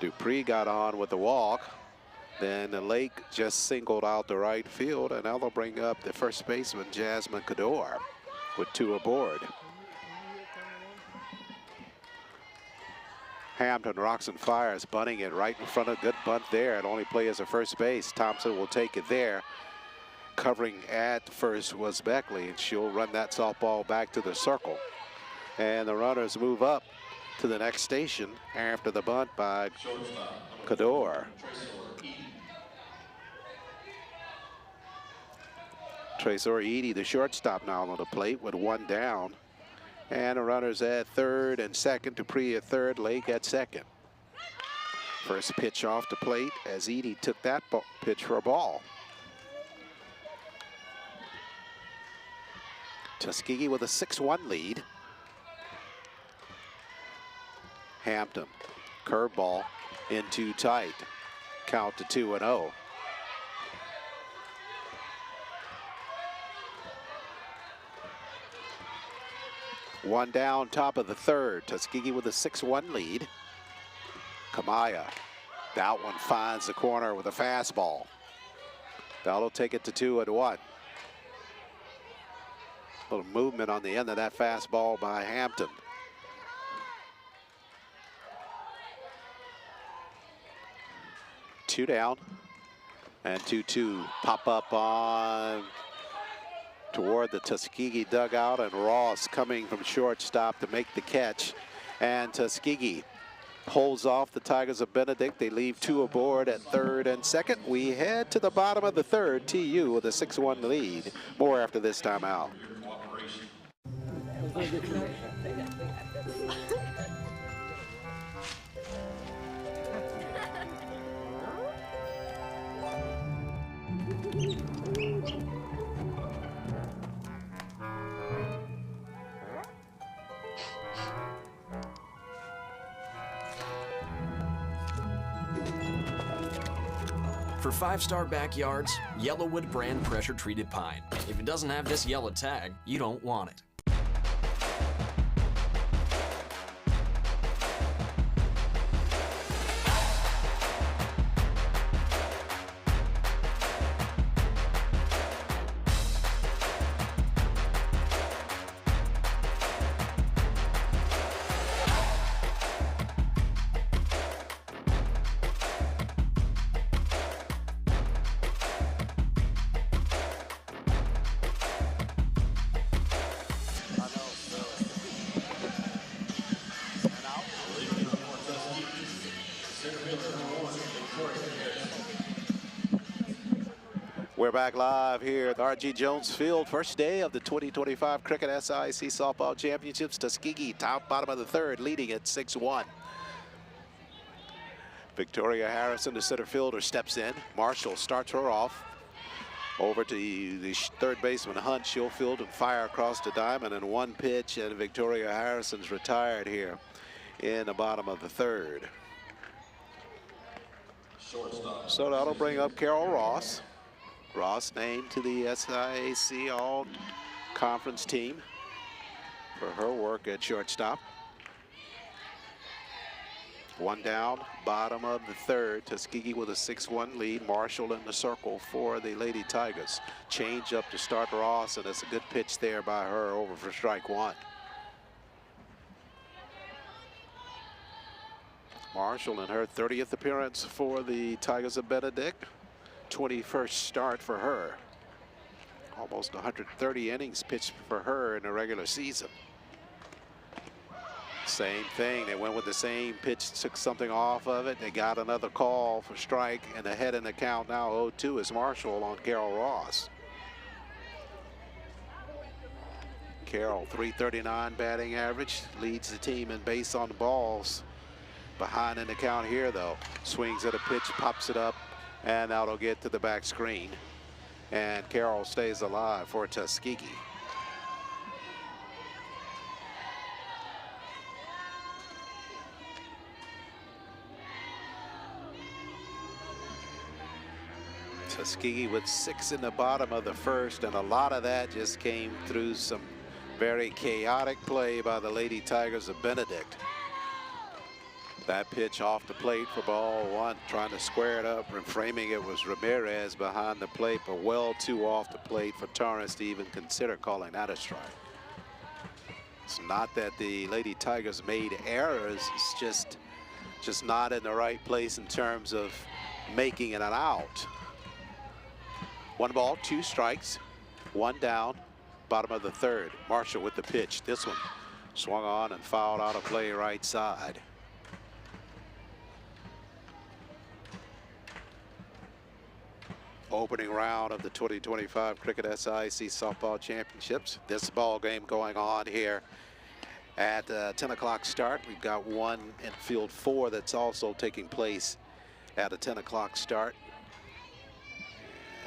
Dupree got on with the walk. Then the Lake just singled out the right field, and now they'll bring up the first baseman, Jasmine Cador, with 2 aboard. Hampton rocks and fires, bunting it right in front of good bunt there. It only play as a first base. Thompson will take it there. Covering at first was Beckley, and she'll run that softball back to the circle. And the runners move up to the next station after the bunt by Cador. Tracor Edie, the shortstop, now on the plate with 1 down. And the runners at third and second. Dupree at third, Lake at second. First pitch off the plate as Edie took that pitch for a ball. Tuskegee with a 6-1 lead. Hampton, curveball in too tight. Count to 2-0. One down, top of the third. Tuskegee with a 6-1 lead. Kamaya, that one finds the corner with a fastball. That'll take it to 2-1. A little movement on the end of that fastball by Hampton. 2 down. And 2-2 pop up on toward the Tuskegee dugout, and Ross coming from shortstop to make the catch. And Tuskegee holds off the Tigers of Benedict. They leave 2 aboard at third and second. We head to the bottom of the third. TU with a 6-1 lead. More after this timeout. For 5-star backyards, Yellowwood brand pressure treated pine. If it doesn't have this yellow tag, you don't want it. We're back live here at R.G. Jones Field. First day of the 2025 Cricket SIAC Softball Championships. Tuskegee, bottom of the third, leading at 6-1. Victoria Harrison, the center fielder, steps in. Marshall starts her off. Over to the third baseman Hunt. She'll field and fire across the diamond in 1 pitch, and Victoria Harrison's retired here in the bottom of the third. So that'll bring up Carol Ross. Ross named to the SIAC All-Conference team for her work at shortstop. 1 down, bottom of the third. Tuskegee with a 6-1 lead. Marshall in the circle for the Lady Tigers. Change up to start Ross, and it's a good pitch there by her over for strike 1. Marshall in her 30th appearance for the Tigers of Benedict. 21st start for her. Almost 130 innings pitched for her in the regular season. Same thing, they went with the same pitch, took something off of it. They got another call for strike, and ahead in the count now 0-2 is Marshall on Carol Ross. Carol, .339 batting average, leads the team in base on the balls. Behind in the count here though. Swings at a pitch, pops it up, and that'll get to the back screen. And Carroll stays alive for Tuskegee. Tuskegee with 6 in the bottom of the first, and a lot of that just came through some very chaotic play by the Lady Tigers of Benedict. That pitch off the plate for ball 1, trying to square it up, and framing it was Ramirez behind the plate, but well too off the plate for Torrance to even consider calling that a strike. It's not that the Lady Tigers made errors, it's just not in the right place in terms of making it an out. 1 ball, 2 strikes, 1 down, bottom of the third. Marshall with the pitch. This one swung on and fouled out of play right side. Opening round of the 2025 Cricket SIAC Softball Championships. This ball game going on here at 10 o'clock start. We've got one in field 4 that's also taking place at a 10 o'clock start.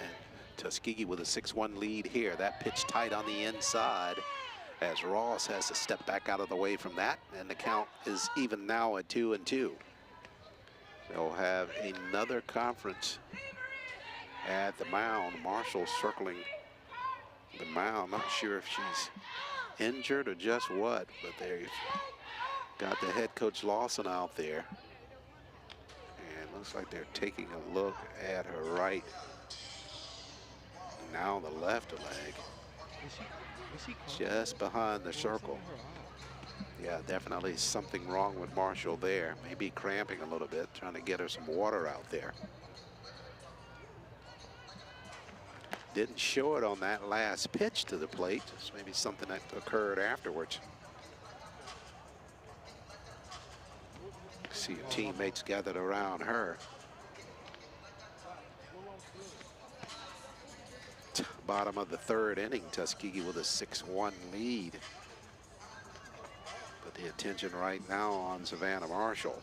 And Tuskegee with a 6-1 lead here. That pitch tight on the inside as Ross has to step back out of the way from that, and the count is even now at 2-2. They'll have another conference at the mound. Marshall circling the mound. Not sure if she's injured or just what, but they've got the head coach Lawson out there. And looks like they're taking a look at her right. Now the left leg. Just behind the circle. Yeah, definitely something wrong with Marshall there. Maybe cramping a little bit, trying to get her some water out there. Didn't show it on that last pitch to the plate. Just maybe something that occurred afterwards. See her teammates gathered around her. Bottom of the third inning, Tuskegee with a 6-1 lead. But the attention right now on Savannah Marshall.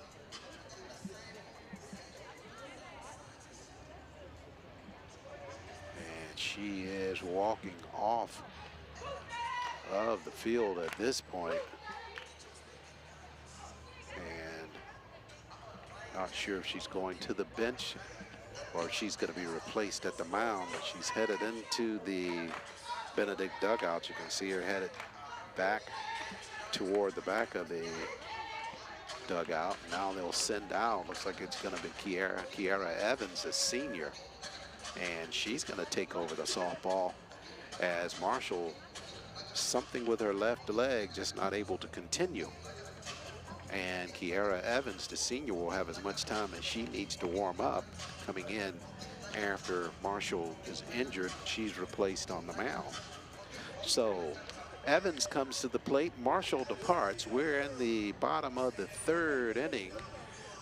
And she is walking off of the field at this point. And not sure if she's going to the bench or she's going to be replaced at the mound. But she's headed into the Benedict dugout. You can see her headed back toward the back of the dugout. Now they'll send out, looks like it's going to be Kiara Evans, a senior. And she's going to take over the softball as Marshall, something with her left leg, just not able to continue. And Kiara Evans, the senior, will have as much time as she needs to warm up. Coming in after Marshall is injured, she's replaced on the mound. So Evans comes to the plate, Marshall departs. We're in the bottom of the third inning.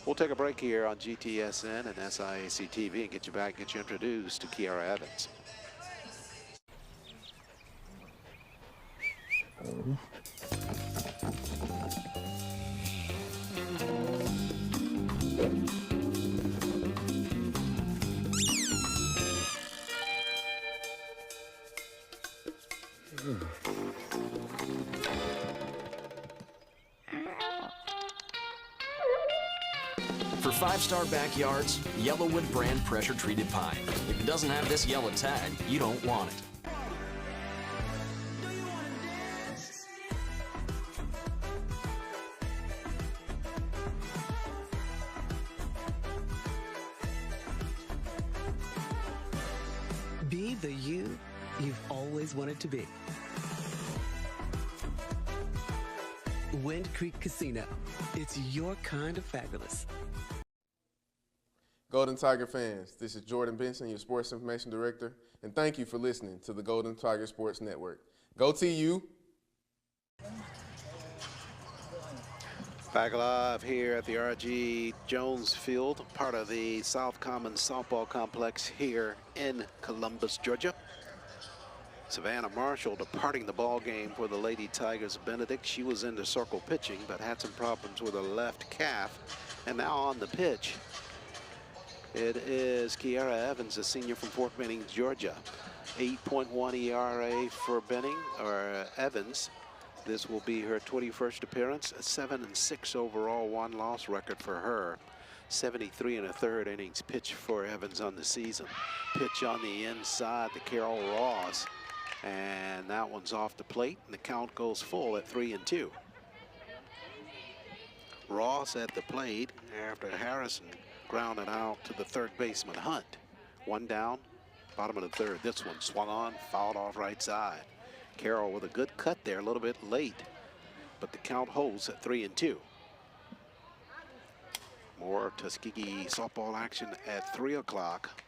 We'll take a break here on GTSN and SIAC TV and get you back, get you introduced to Kiara Evans. For five-star backyards, Yellowwood brand pressure-treated pine. If it doesn't have this yellow tag, you don't want it. Be the you you've always wanted to be. Wind Creek Casino. It's your kind of fabulous. Golden Tiger fans, this is Jordan Benson, your Sports Information Director, and thank you for listening to the Golden Tiger Sports Network. Go TU! Back live here at the R.G. Jones Field, part of the South Commons Softball Complex here in Columbus, Georgia. Savannah Marshall departing the ball game for the Lady Tigers. Benedict, she was in the circle pitching, but had some problems with her left calf. And now on the pitch, it is Kiara Evans, a senior from Fort Benning, Georgia. 8.1 ERA for Evans. This will be her 21st appearance. A 7-6 overall one-loss record for her. 73 1/3 innings pitched for Evans on the season. Pitch on the inside to Carol Ross. And that one's off the plate, and the count goes full at 3-2. Ross at the plate after Harrison grounded out to the third baseman Hunt. One down, bottom of the third. This one swung on, fouled off right side. Carroll with a good cut there, a little bit late, but the count holds at 3-2. More Tuskegee softball action at 3 o'clock.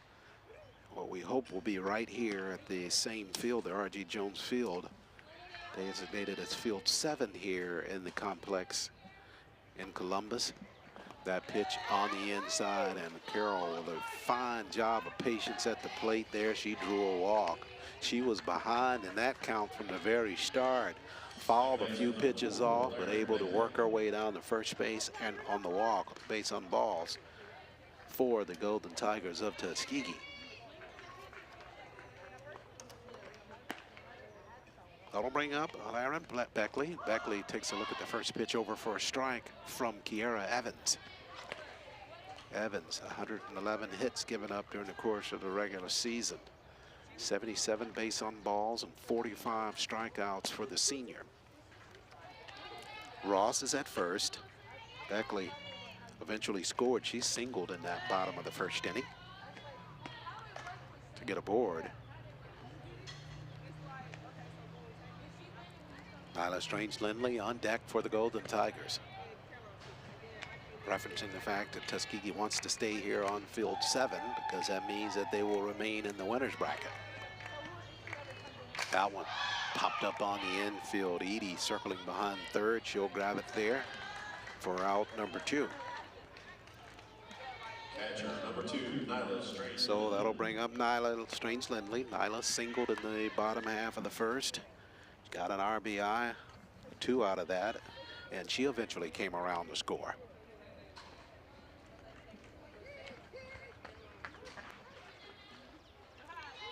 What we hope will be right here at the same field, the R.G. Jones Field, designated as Field 7 here in the complex in Columbus. That pitch on the inside, and Carroll with a fine job of patience at the plate there. She drew a walk. She was behind in that count from the very start. Fouled a few pitches off, but able to work her way down to first base and on the walk, base on balls for the Golden Tigers of Tuskegee. That'll bring up Aaron Beckley. Beckley takes a look at the first pitch over for a strike from Kiara Evans. Evans, 111 hits given up during the course of the regular season. 77 base on balls and 45 strikeouts for the senior. Ross is at first. Beckley eventually scored. She singled in that bottom of the first inning to get aboard. Nyla Strange-Lindley on deck for the Golden Tigers. Referencing the fact that Tuskegee wants to stay here on Field 7 because that means that they will remain in the winner's bracket. That one popped up on the infield. Edie circling behind third. She'll grab it there for out number 2. Catcher number 2, Nyla Strange. So that'll bring up Nyla Strange-Lindley. Nyla singled in the bottom half of the first. Got an RBI, 2 out of that, and she eventually came around to score.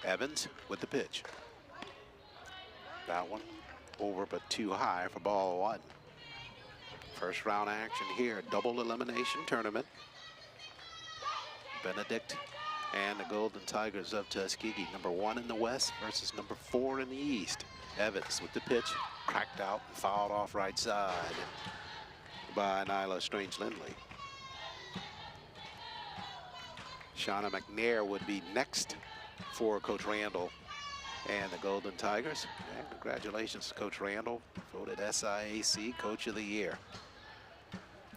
Evans with the pitch. That one over but too high for ball 1. First round action here, double elimination tournament. Benedict and the Golden Tigers of Tuskegee, number 1 in the West versus number 4 in the East. Evans with the pitch, cracked out and fouled off right side by Nyla Strange-Lindley. Shauna McNair would be next for Coach Randall and the Golden Tigers. And congratulations to Coach Randall, voted SIAC Coach of the Year.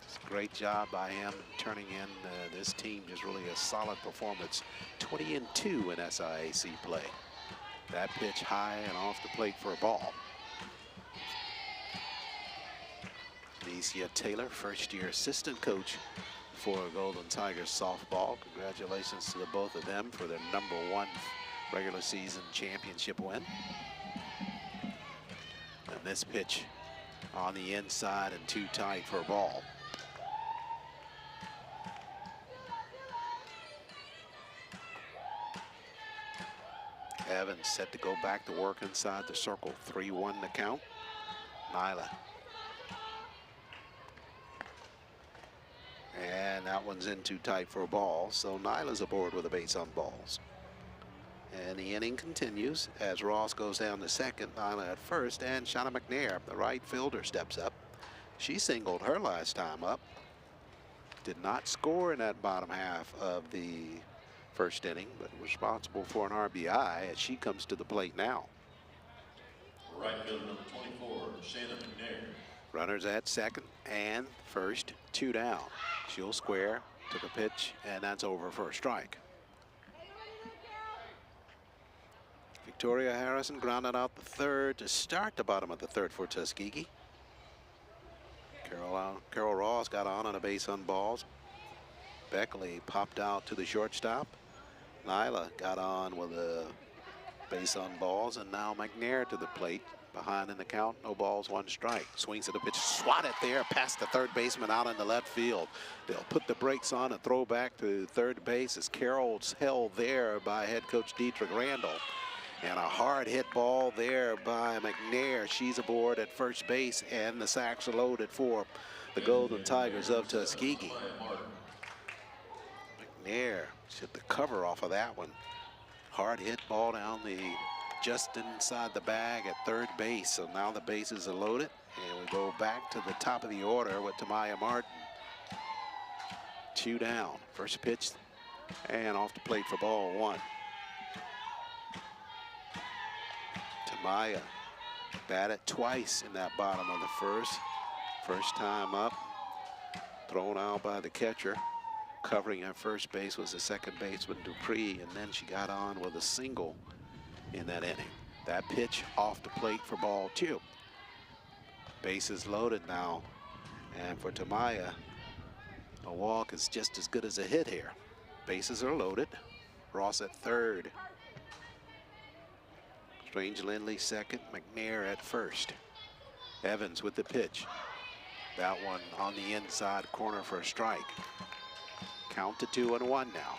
It's a great job by him turning in this team, just really a solid performance. 20-2 in SIAC play. That pitch high and off the plate for a ball. Alicia Taylor, first-year assistant coach for Golden Tigers softball. Congratulations to the both of them for their number 1 regular season championship win. And this pitch on the inside and too tight for a ball. Evans set to go back to work inside the circle. 3-1 the count. Nyla. And that one's in too tight for a ball, so Nyla's aboard with a base on balls. And the inning continues as Ross goes down to second, Nyla at first, and Shauna McNair, the right fielder, steps up. She singled her last time up. Did not score in that bottom half of the first inning, but responsible for an RBI as she comes to the plate now. Right fielder number 24, Shannon McNair. Runners at second and first, 2 down. She'll square, took a pitch, and that's over for a strike. Victoria Harrison grounded out the third to start the bottom of the third for Tuskegee. Carol Ross got on a base on balls. Beckley popped out to the shortstop. Nyla got on with a base on balls, and now McNair to the plate. Behind in the count, no balls, 1 strike. Swings at the pitch, swatted there past the third baseman out in the left field. They'll put the brakes on and throw back to third base as Carroll's held there by head coach Dietrich Randall. And a hard hit ball there by McNair. She's aboard at first base, and the sacks are loaded for the Golden Tigers of Tuskegee. McNair hit the cover off of that one. Hard hit ball down just inside the bag at third base. So now the bases are loaded, and we go back to the top of the order with Tamaya Martin. 2 down. First pitch and off the plate for ball 1. Tamaya batted twice in that bottom of the first. First time up, thrown out by the catcher. Covering at first base was the second baseman Dupree, and then she got on with a single in that inning. That pitch off the plate for ball 2. Bases loaded now, and for Tamaya, a walk is just as good as a hit here. Bases are loaded. Ross at third. Strange-Lindley second, McNair at first. Evans with the pitch. That one on the inside corner for a strike. Count to 2-1 now.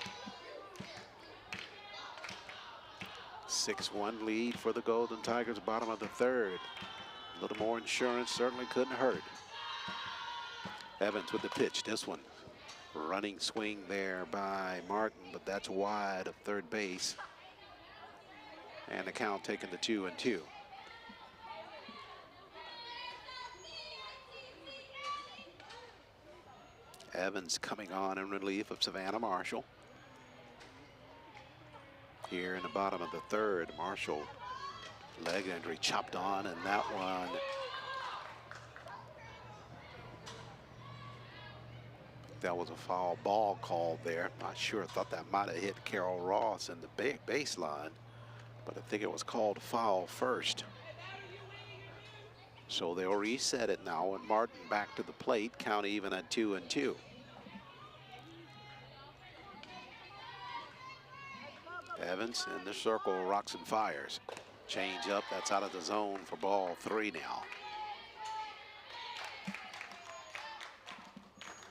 6-1 lead for the Golden Tigers, bottom of the third. A little more insurance certainly couldn't hurt. Evans with the pitch. This one, running swing there by Martin, but that's wide of third base. And the count taken to 2-2. Evans coming on in relief of Savannah Marshall. Here in the bottom of the third, Marshall, leg injury, chopped on, and that one that was a foul ball called there. Not sure, thought that might have hit Carol Ross in the baseline. but I think it was called foul first. So they'll reset it now, and Martin back to the plate, count even at 2-2. Evans in the circle, rocks and fires. Change up, that's out of the zone for ball 3 now.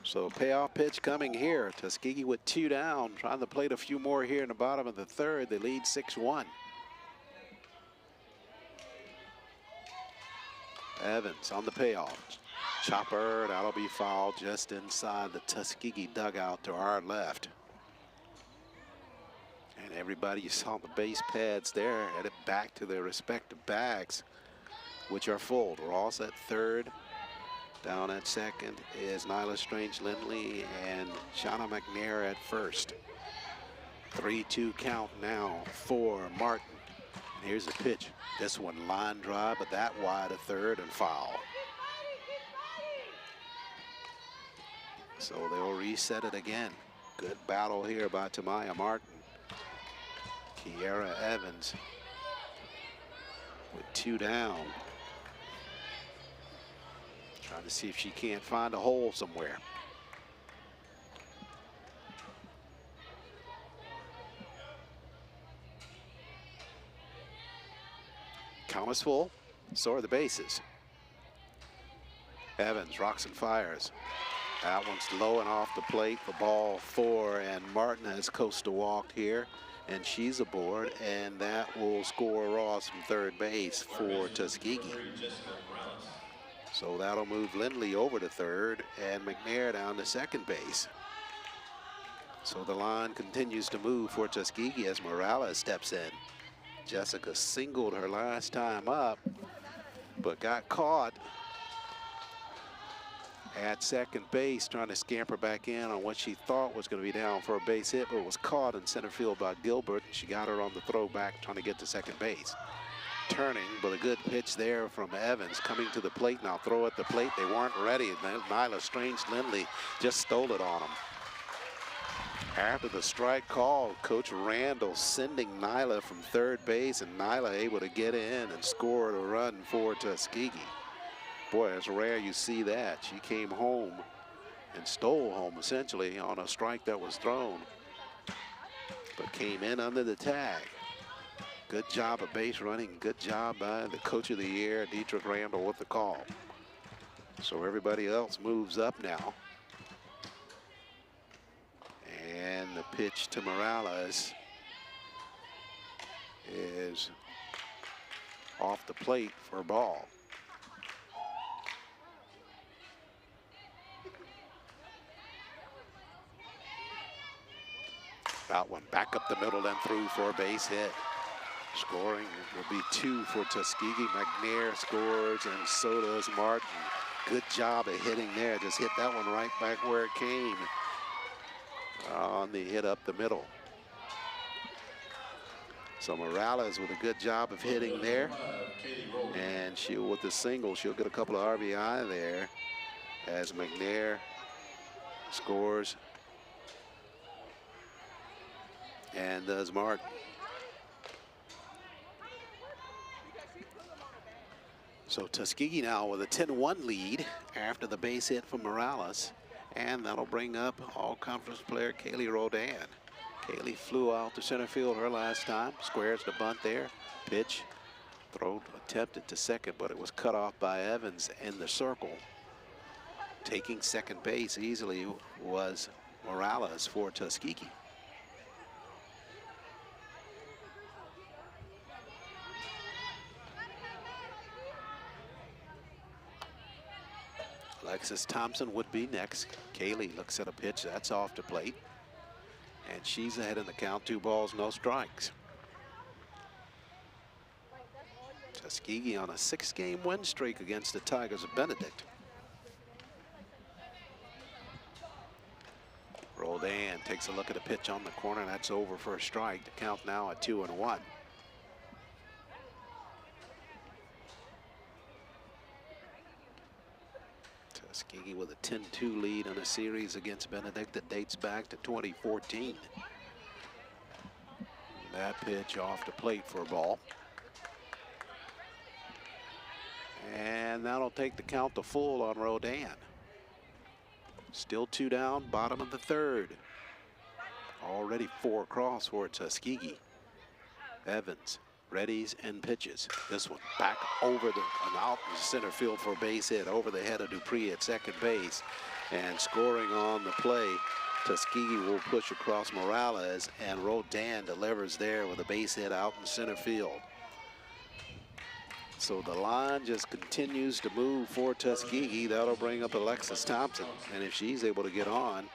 So payoff pitch coming here. Tuskegee with 2 down, trying to plate a few more here in the bottom of the 3rd. They lead 6-1. Evans on the payoff. Chopper, that'll be fouled just inside the Tuskegee dugout to our left. And everybody you saw on the base pads there headed back to their respective bags, which are full. Ross at 3rd. Down at 2nd is Nyla Strange-Lindley and Shauna McNair at 1st. 3-2 count now for Martin. And here's the pitch. This one line drive, but that wide at 3rd and foul. So they'll reset it again. Good battle here by Tamaya Martin. Kiera Evans with 2 down. Trying to see if she can't find a hole somewhere. Count is full, so are the bases. Evans rocks and fires. That one's low and off the plate for ball 4, and Martin has coastal walked here, and she's aboard, and that will score Ross from 3rd base for Tuskegee. So that'll move Lindley over to 3rd and McNair down to 2nd base. So the line continues to move for Tuskegee as Morales steps in. Jessica singled her last time up, but got caught at 2nd base trying to scamper back in on what she thought was going to be down for a base hit, but was caught in center field by Gilbert, and she got her on the throwback trying to get to 2nd base. Turning, but a good pitch there from Evans coming to the plate. Now throw at the plate. They weren't ready. Nyla Strange-Lindley just stole it on them. After the strike call, Coach Randall sending Nyla from 3rd base, and Nyla able to get in and score a run for Tuskegee. Boy, it's rare you see that. She came home and stole home essentially on a strike that was thrown, but came in under the tag. Good job of base running. Good job by the coach of the year, Dietrich Randall, with the call. So everybody else moves up now. And the pitch to Morales is off the plate for a ball. That one back up the middle and through for a base hit. Scoring will be 2 for Tuskegee. McNair scores, and so does Martin. Good job of hitting there. Just hit that one right back where it came on the hit up the middle. So Morales with a good job of hitting there. And she'll, with the single, she'll get a couple of RBI there as McNair scores. And does Martin. So Tuskegee now with a 10-1 lead after the base hit from Morales. And that'll bring up all-conference player Kaylee Rodan. Kaylee flew out to center field her last time. Squares the bunt there. Pitch. Throw attempted to 2nd, but it was cut off by Evans in the circle. Taking 2nd base easily was Morales for Tuskegee. Alexis Thompson would be next. Kaylee looks at a pitch that's off the plate, and she's ahead in the count. 2 balls, no strikes. Tuskegee on a 6-game win streak against the Tigers of Benedict. Roldan takes a look at a pitch on the corner. That's over for a strike. The count now at 2-1. Tuskegee with a 10-2 lead in a series against Benedict that dates back to 2014. That pitch off the plate for a ball. And that'll take the count to full on Rodan. Still 2 down, bottom of the 3rd. Already 4 across for Tuskegee. Evans readies and pitches. This one back over the out center field for a base hit over the head of Dupree at second base. And scoring on the play, Tuskegee will push across Morales, and Rodan delivers there with a base hit out in center field. So the line just continues to move for Tuskegee. That'll bring up Alexis Thompson, and if she's able to get on,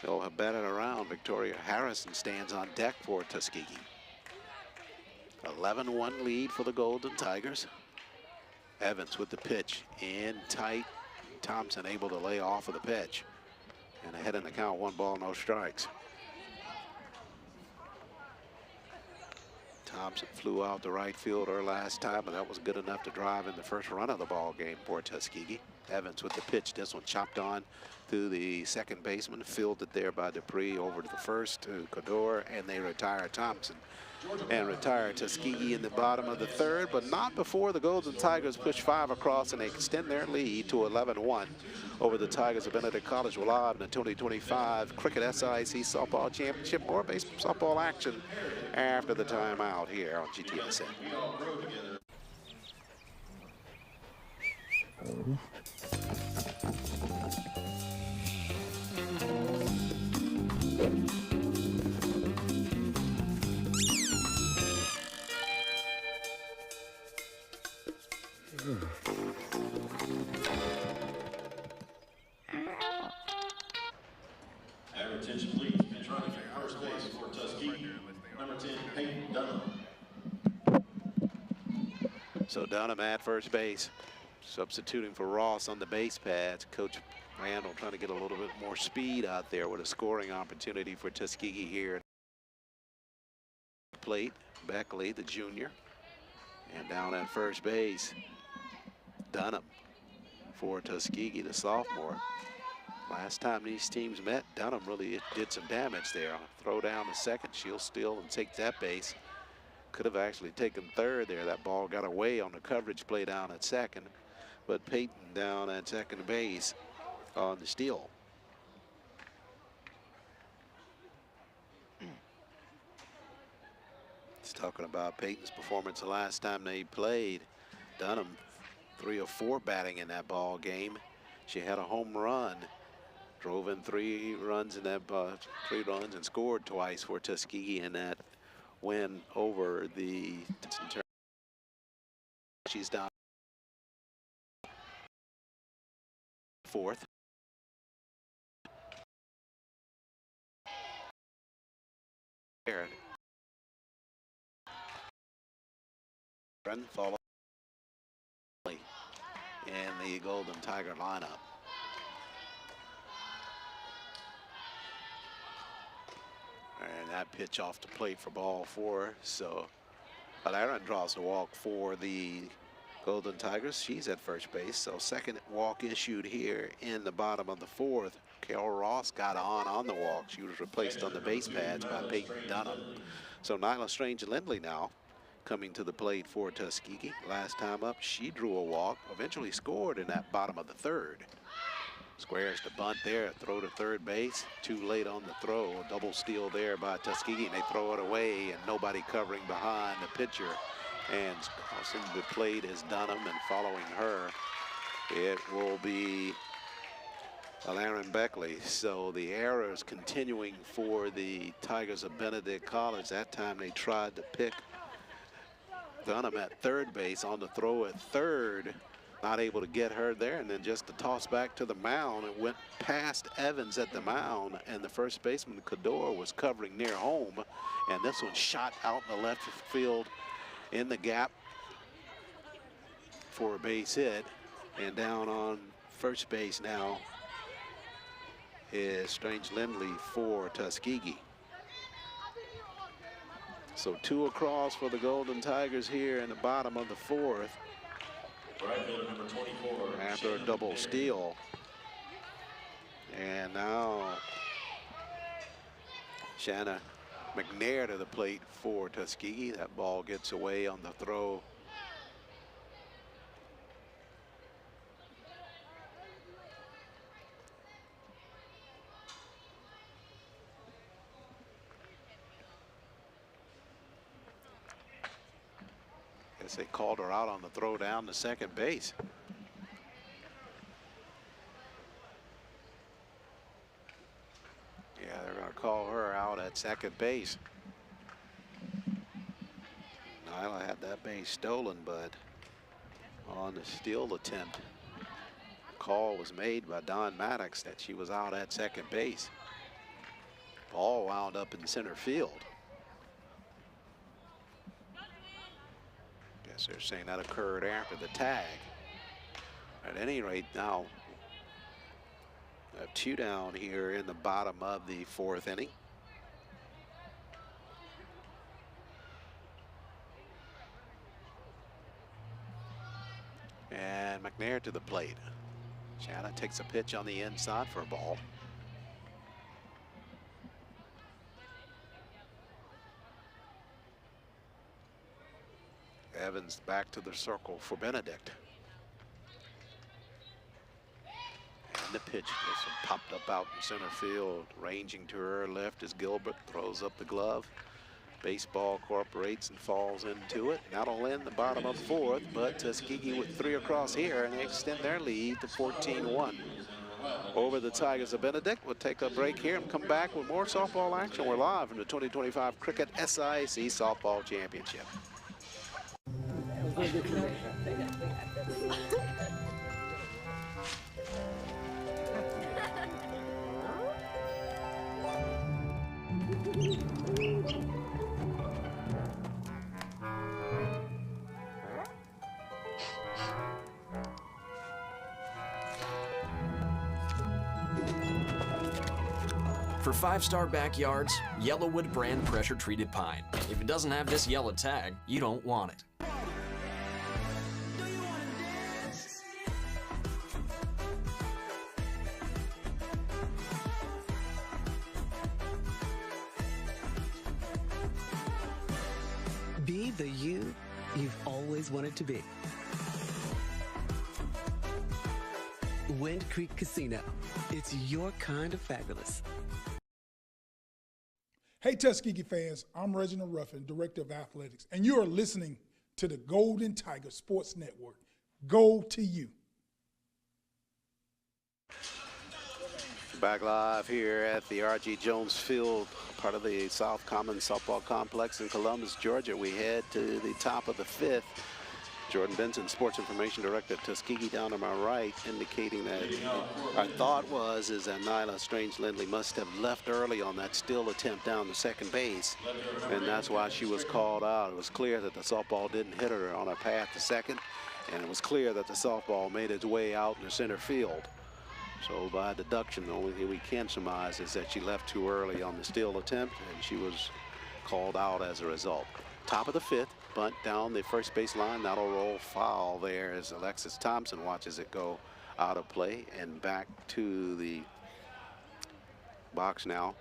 they'll have batted around. Victoria Harrison stands on deck for Tuskegee. 11-1 lead for the Golden Tigers. Evans with the pitch in tight. Thompson able to lay off of the pitch. And ahead in the count, 1 ball, no strikes. Thompson flew out to right field her last time, and that was good enough to drive in the first run of the ball game for Tuskegee. Evans with the pitch. This one chopped on through the second baseman, fielded there by Dupree over to the first to Cador, and they retire Thompson and retire Tuskegee in the bottom of the 3rd, but not before the Golden Tigers push 5 across and they extend their lead to 11-1 over the Tigers of Benedict College. We're live in the 2025 Cricket SIAC Softball Championship. More baseball softball action after the timeout here on GTSN. Have your attention, please. Pitch running for first base for Tuskegee. Number 10, Peyton Dunham. So Dunham at first base, substituting for Ross on the base pads. Coach Randall trying to get a little bit more speed out there with a scoring opportunity for Tuskegee here. Plate, Beckley, the junior. And down at first base, Dunham for Tuskegee, the sophomore. Last time these teams met, Dunham really did some damage there. Throw down the second, she'll steal and take that base. Could have actually taken third there. That ball got away on the coverage play down at second. But Peyton down at second base on the steal. It's talking about Peyton's performance the last time they played. Dunham 3 of 4 batting in that ball game. She had a home run. Drove in 3 runs in that 3 runs and scored twice for Tuskegee in that win over the. She's down 4th. Run follow in the Golden Tiger lineup. And that pitch off the plate for ball 4. So Alaron draws the walk for the Golden Tigers. She's at first base. So second walk issued here in the bottom of the 4th. Carol Ross got on the walk. She was replaced on the base pads by Peyton Dunham. So Nyla Strange-Lindley now coming to the plate for Tuskegee. Last time up, she drew a walk, eventually scored in that bottom of the 3rd. Squares to bunt there, throw to third base. Too late on the throw. A double steal there by Tuskegee, and they throw it away, and nobody covering behind the pitcher. And crossing the plate is Dunham, and following her, it will be Alaron Beckley. So the error is continuing for the Tigers of Benedict College. That time they tried to pick Dunham at third base on the throw at third. Not able to get her there, and then just to toss back to the mound. It went past Evans at the mound, and the first baseman, Cador, was covering near home. And this one shot out in the left field in the gap for a base hit. And down on first base now is Strange-Lindley for Tuskegee. So 2 across for the Golden Tigers here in the bottom of the 4th. Right fielder number 24. After a double steal. And now Shanna McNair to the plate for Tuskegee. That ball gets away on the throw. Guess they called her out on the throw down to second base. Yeah, they're going to call her out at second base. Nyla had that base stolen, but on the steal attempt, call was made by Don Maddox that she was out at second base. Ball wound up in center field. Guess they're saying that occurred after the tag. At any rate, now we have 2 down here in the bottom of the 4th inning. And McNair to the plate. Shanna takes a pitch on the inside for a ball. Evans back to the circle for Benedict. And the pitch just popped up out in center field. Ranging to her left as Gilbert throws up the glove. Baseball cooperates and falls into it. That'll end the bottom of the 4th, but Tuskegee with 3 across here, and they extend their lead to 14-1 over the Tigers of Benedict. We'll take a break here and come back with more softball action. We're live from the 2025 Cricket SIAC Softball Championship. For 5-star backyards, Yellowwood brand pressure-treated pine. If it doesn't have this yellow tag, you don't want it. Be the you you've always wanted to be. Wind Creek Casino. It's your kind of fabulous. Hey, Tuskegee fans, I'm Reginald Ruffin, Director of Athletics, and you are listening to the Golden Tiger Sports Network. Go to you. Back live here at the R.G. Jones Field, part of the South Common Softball Complex in Columbus, Georgia. We head to the top of the 5th. Jordan Benson, Sports Information Director at Tuskegee, down to my right, indicating that our thought is that Nyla Strange-Lindley must have left early on that steal attempt down to second base, and that's why she was called out. It was clear that the softball didn't hit her on her path to second, and it was clear that the softball made its way out in the center field. So by deduction, the only thing we can surmise is that she left too early on the steal attempt, and she was called out as a result. Top of the 5th, bunt down the first base line. That'll roll foul there as Alexis Thompson watches it go out of play and back to the box now.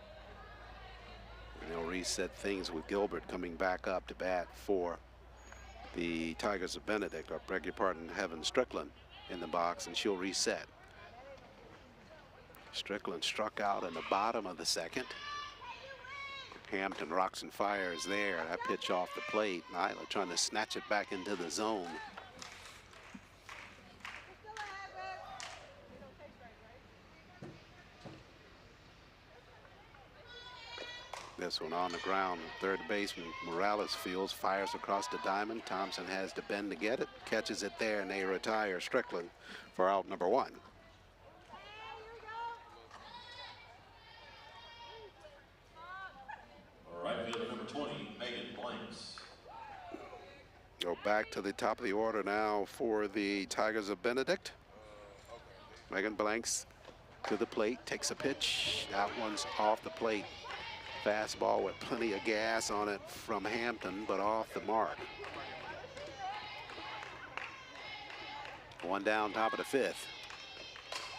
And they'll reset things with Gilbert coming back up to bat for the Tigers of Benedict, or beg your pardon, Heaven Strickland in the box, and she'll reset. Strickland struck out in the bottom of the 2nd. Hampton rocks and fires there. That pitch off the plate. Nyla trying to snatch it back into the zone. This one on the ground. Third baseman Morales fields, fires across the diamond. Thompson has to bend to get it, catches it there, and they retire Strickland for out number 1. Right fielder number 20, Megan Blanks. Go back to the top of the order now for the Tigers of Benedict. Megan Blanks to the plate, takes a pitch. That one's off the plate. Fastball with plenty of gas on it from Hampton, but off the mark. One down, top of the 5th.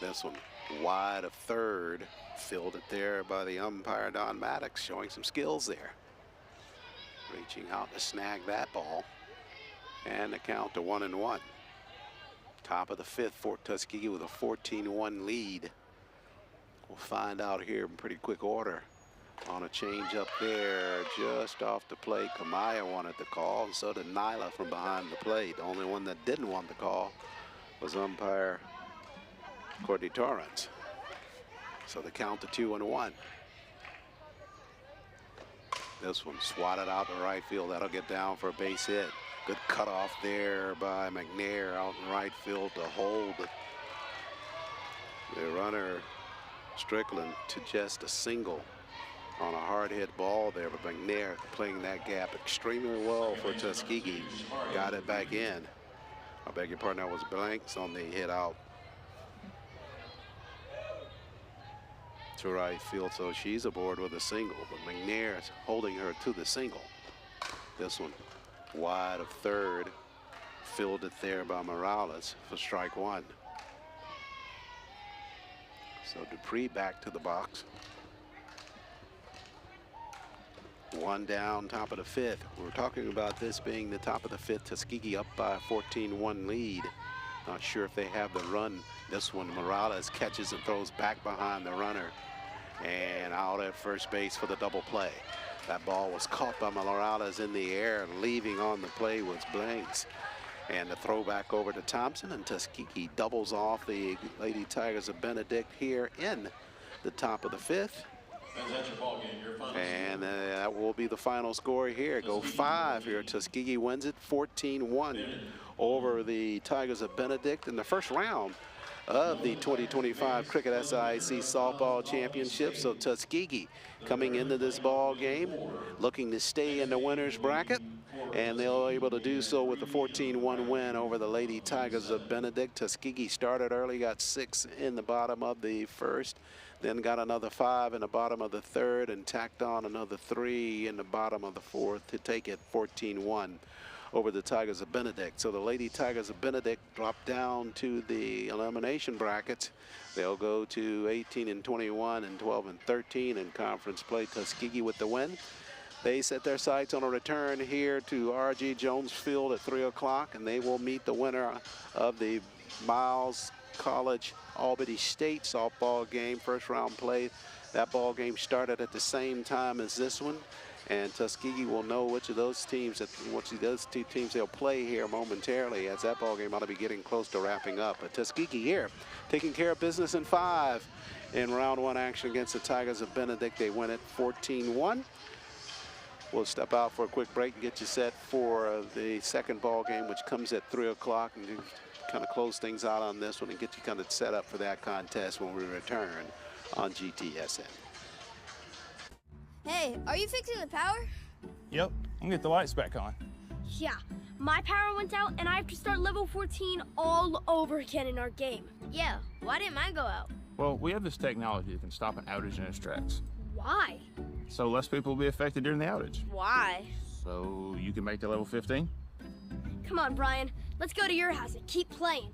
This one wide of third Fielded there by the umpire, Don Maddox, showing some skills there. Reaching out to snag that ball. And the count to 1-1. Top of the 5th, Fort Tuskegee with a 14-1 lead. We'll find out here in pretty quick order. On a change up there, just off the plate, Kamaya wanted the call, and so did Nyla from behind the plate. The only one that didn't want the call was umpire Courtney Torrance. So the count to 2-1. This one swatted out to right field. That'll get down for a base hit. Good cutoff there by McNair out in right field to hold the runner Strickland to just a single on a hard hit ball there. But McNair playing that gap extremely well for Tuskegee. Got it back in. I beg your pardon, that was Blanks on the hit out to right field, so she's aboard with a single, but McNair is holding her to the single. This one wide of third, fielded there by Morales for strike one. So Dupree back to the box. One down, top of the 5th. We're talking about this being the top of the 5th. Tuskegee up by a 14-1 lead. Not sure if they have the run. This one, Morales catches and throws back behind the runner. And out at first base for the double play. That ball was caught by Morales in the air. Leaving on the play was Blanks. And the throwback over to Thompson, and Tuskegee doubles off the Lady Tigers of Benedict here in the top of the 5th. And that will be the final score here. Go 5 here. Tuskegee wins it 14-1 over the Tigers of Benedict in the first round of the 2025 Cricket SIAC Softball Championship. So Tuskegee coming into this ball game looking to stay in the winner's bracket, and they're able to do so with the 14-1 win over the Lady Tigers of Benedict. Tuskegee started early, got 6 in the bottom of the 1st, then got another 5 in the bottom of the 3rd, and tacked on another 3 in the bottom of the 4th to take it 14-1 over the Tigers of Benedict. So the Lady Tigers of Benedict drop down to the elimination brackets. They'll go to 18-21 and 12-13 in conference play. Tuskegee with the win. They set their sights on a return here to R.G. Jones Field at 3 o'clock, and they will meet the winner of the Miles College Albany State softball game, first round play. That ball game started at the same time as this one, and Tuskegee will know which of those teams, which of those 2 teams they'll play here momentarily, as that ball game ought to be getting close to wrapping up. But Tuskegee here taking care of business in 5 in round 1 action against the Tigers of Benedict. They win it 14-1. We'll step out for a quick break and get you set for the second ball game, which comes at 3 o'clock, and kind of close things out on this one and get you kind of set up for that contest when we return on GTSN. Hey, are you fixing the power? Yep, I'm gonna get the lights back on. Yeah, my power went out and I have to start level 14 all over again in our game. Yeah, why didn't mine go out? Well, we have this technology that can stop an outage in its tracks. Why? So less people will be affected during the outage. Why? So you can make the level 15? Come on, Brian. Let's go to your house and keep playing.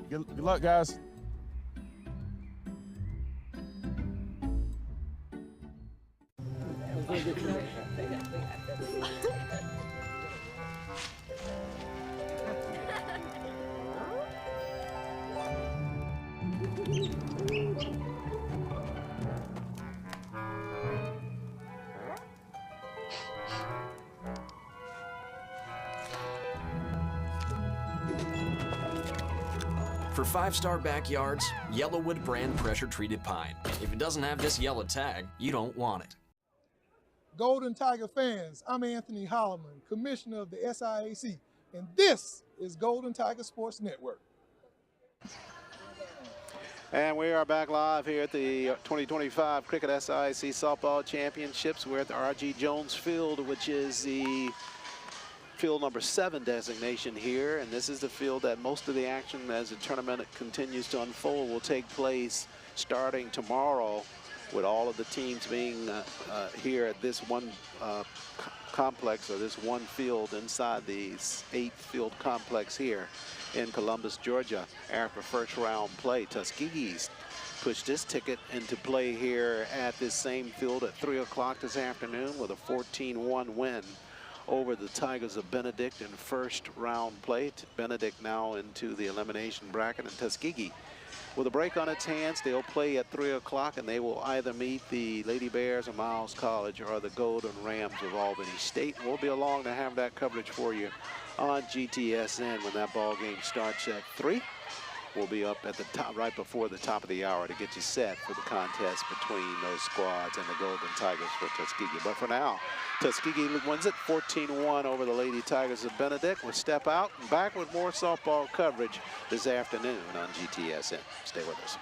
Good luck, guys. For 5-star backyards, Yellowwood brand pressure-treated pine. If it doesn't have this yellow tag, you don't want it. Golden Tiger fans, I'm Anthony Holloman, Commissioner of the SIAC, and this is Golden Tiger Sports Network. And we are back live here at the 2025 Cricket SIAC Softball Championships. We're at the R.G. Jones Field, which is the field number 7 designation here, and this is the field that most of the action as the tournament continues to unfold will take place starting tomorrow, with all of the teams being here at this one complex, or this one field inside the 8th field complex here in Columbus, Georgia, after first round play. Tuskegee's push this ticket into play here at this same field at 3 o'clock this afternoon with a 14-1 win over the Tigers of Benedict in first round play. Benedict now into the elimination bracket, and Tuskegee with a break on its hands. They'll play at 3 o'clock, and they will either meet the Lady Bears of Miles College or the Golden Rams of Albany State. We'll be along to have that coverage for you on GTSN when that ball game starts at 3. We'll be up at the top, right before the top of the hour, to get you set for the contest between those squads and the Golden Tigers for Tuskegee. But for now, Tuskegee wins it 14-1 over the Lady Tigers of Benedict. We'll step out and back with more softball coverage this afternoon on GTSN. Stay with us.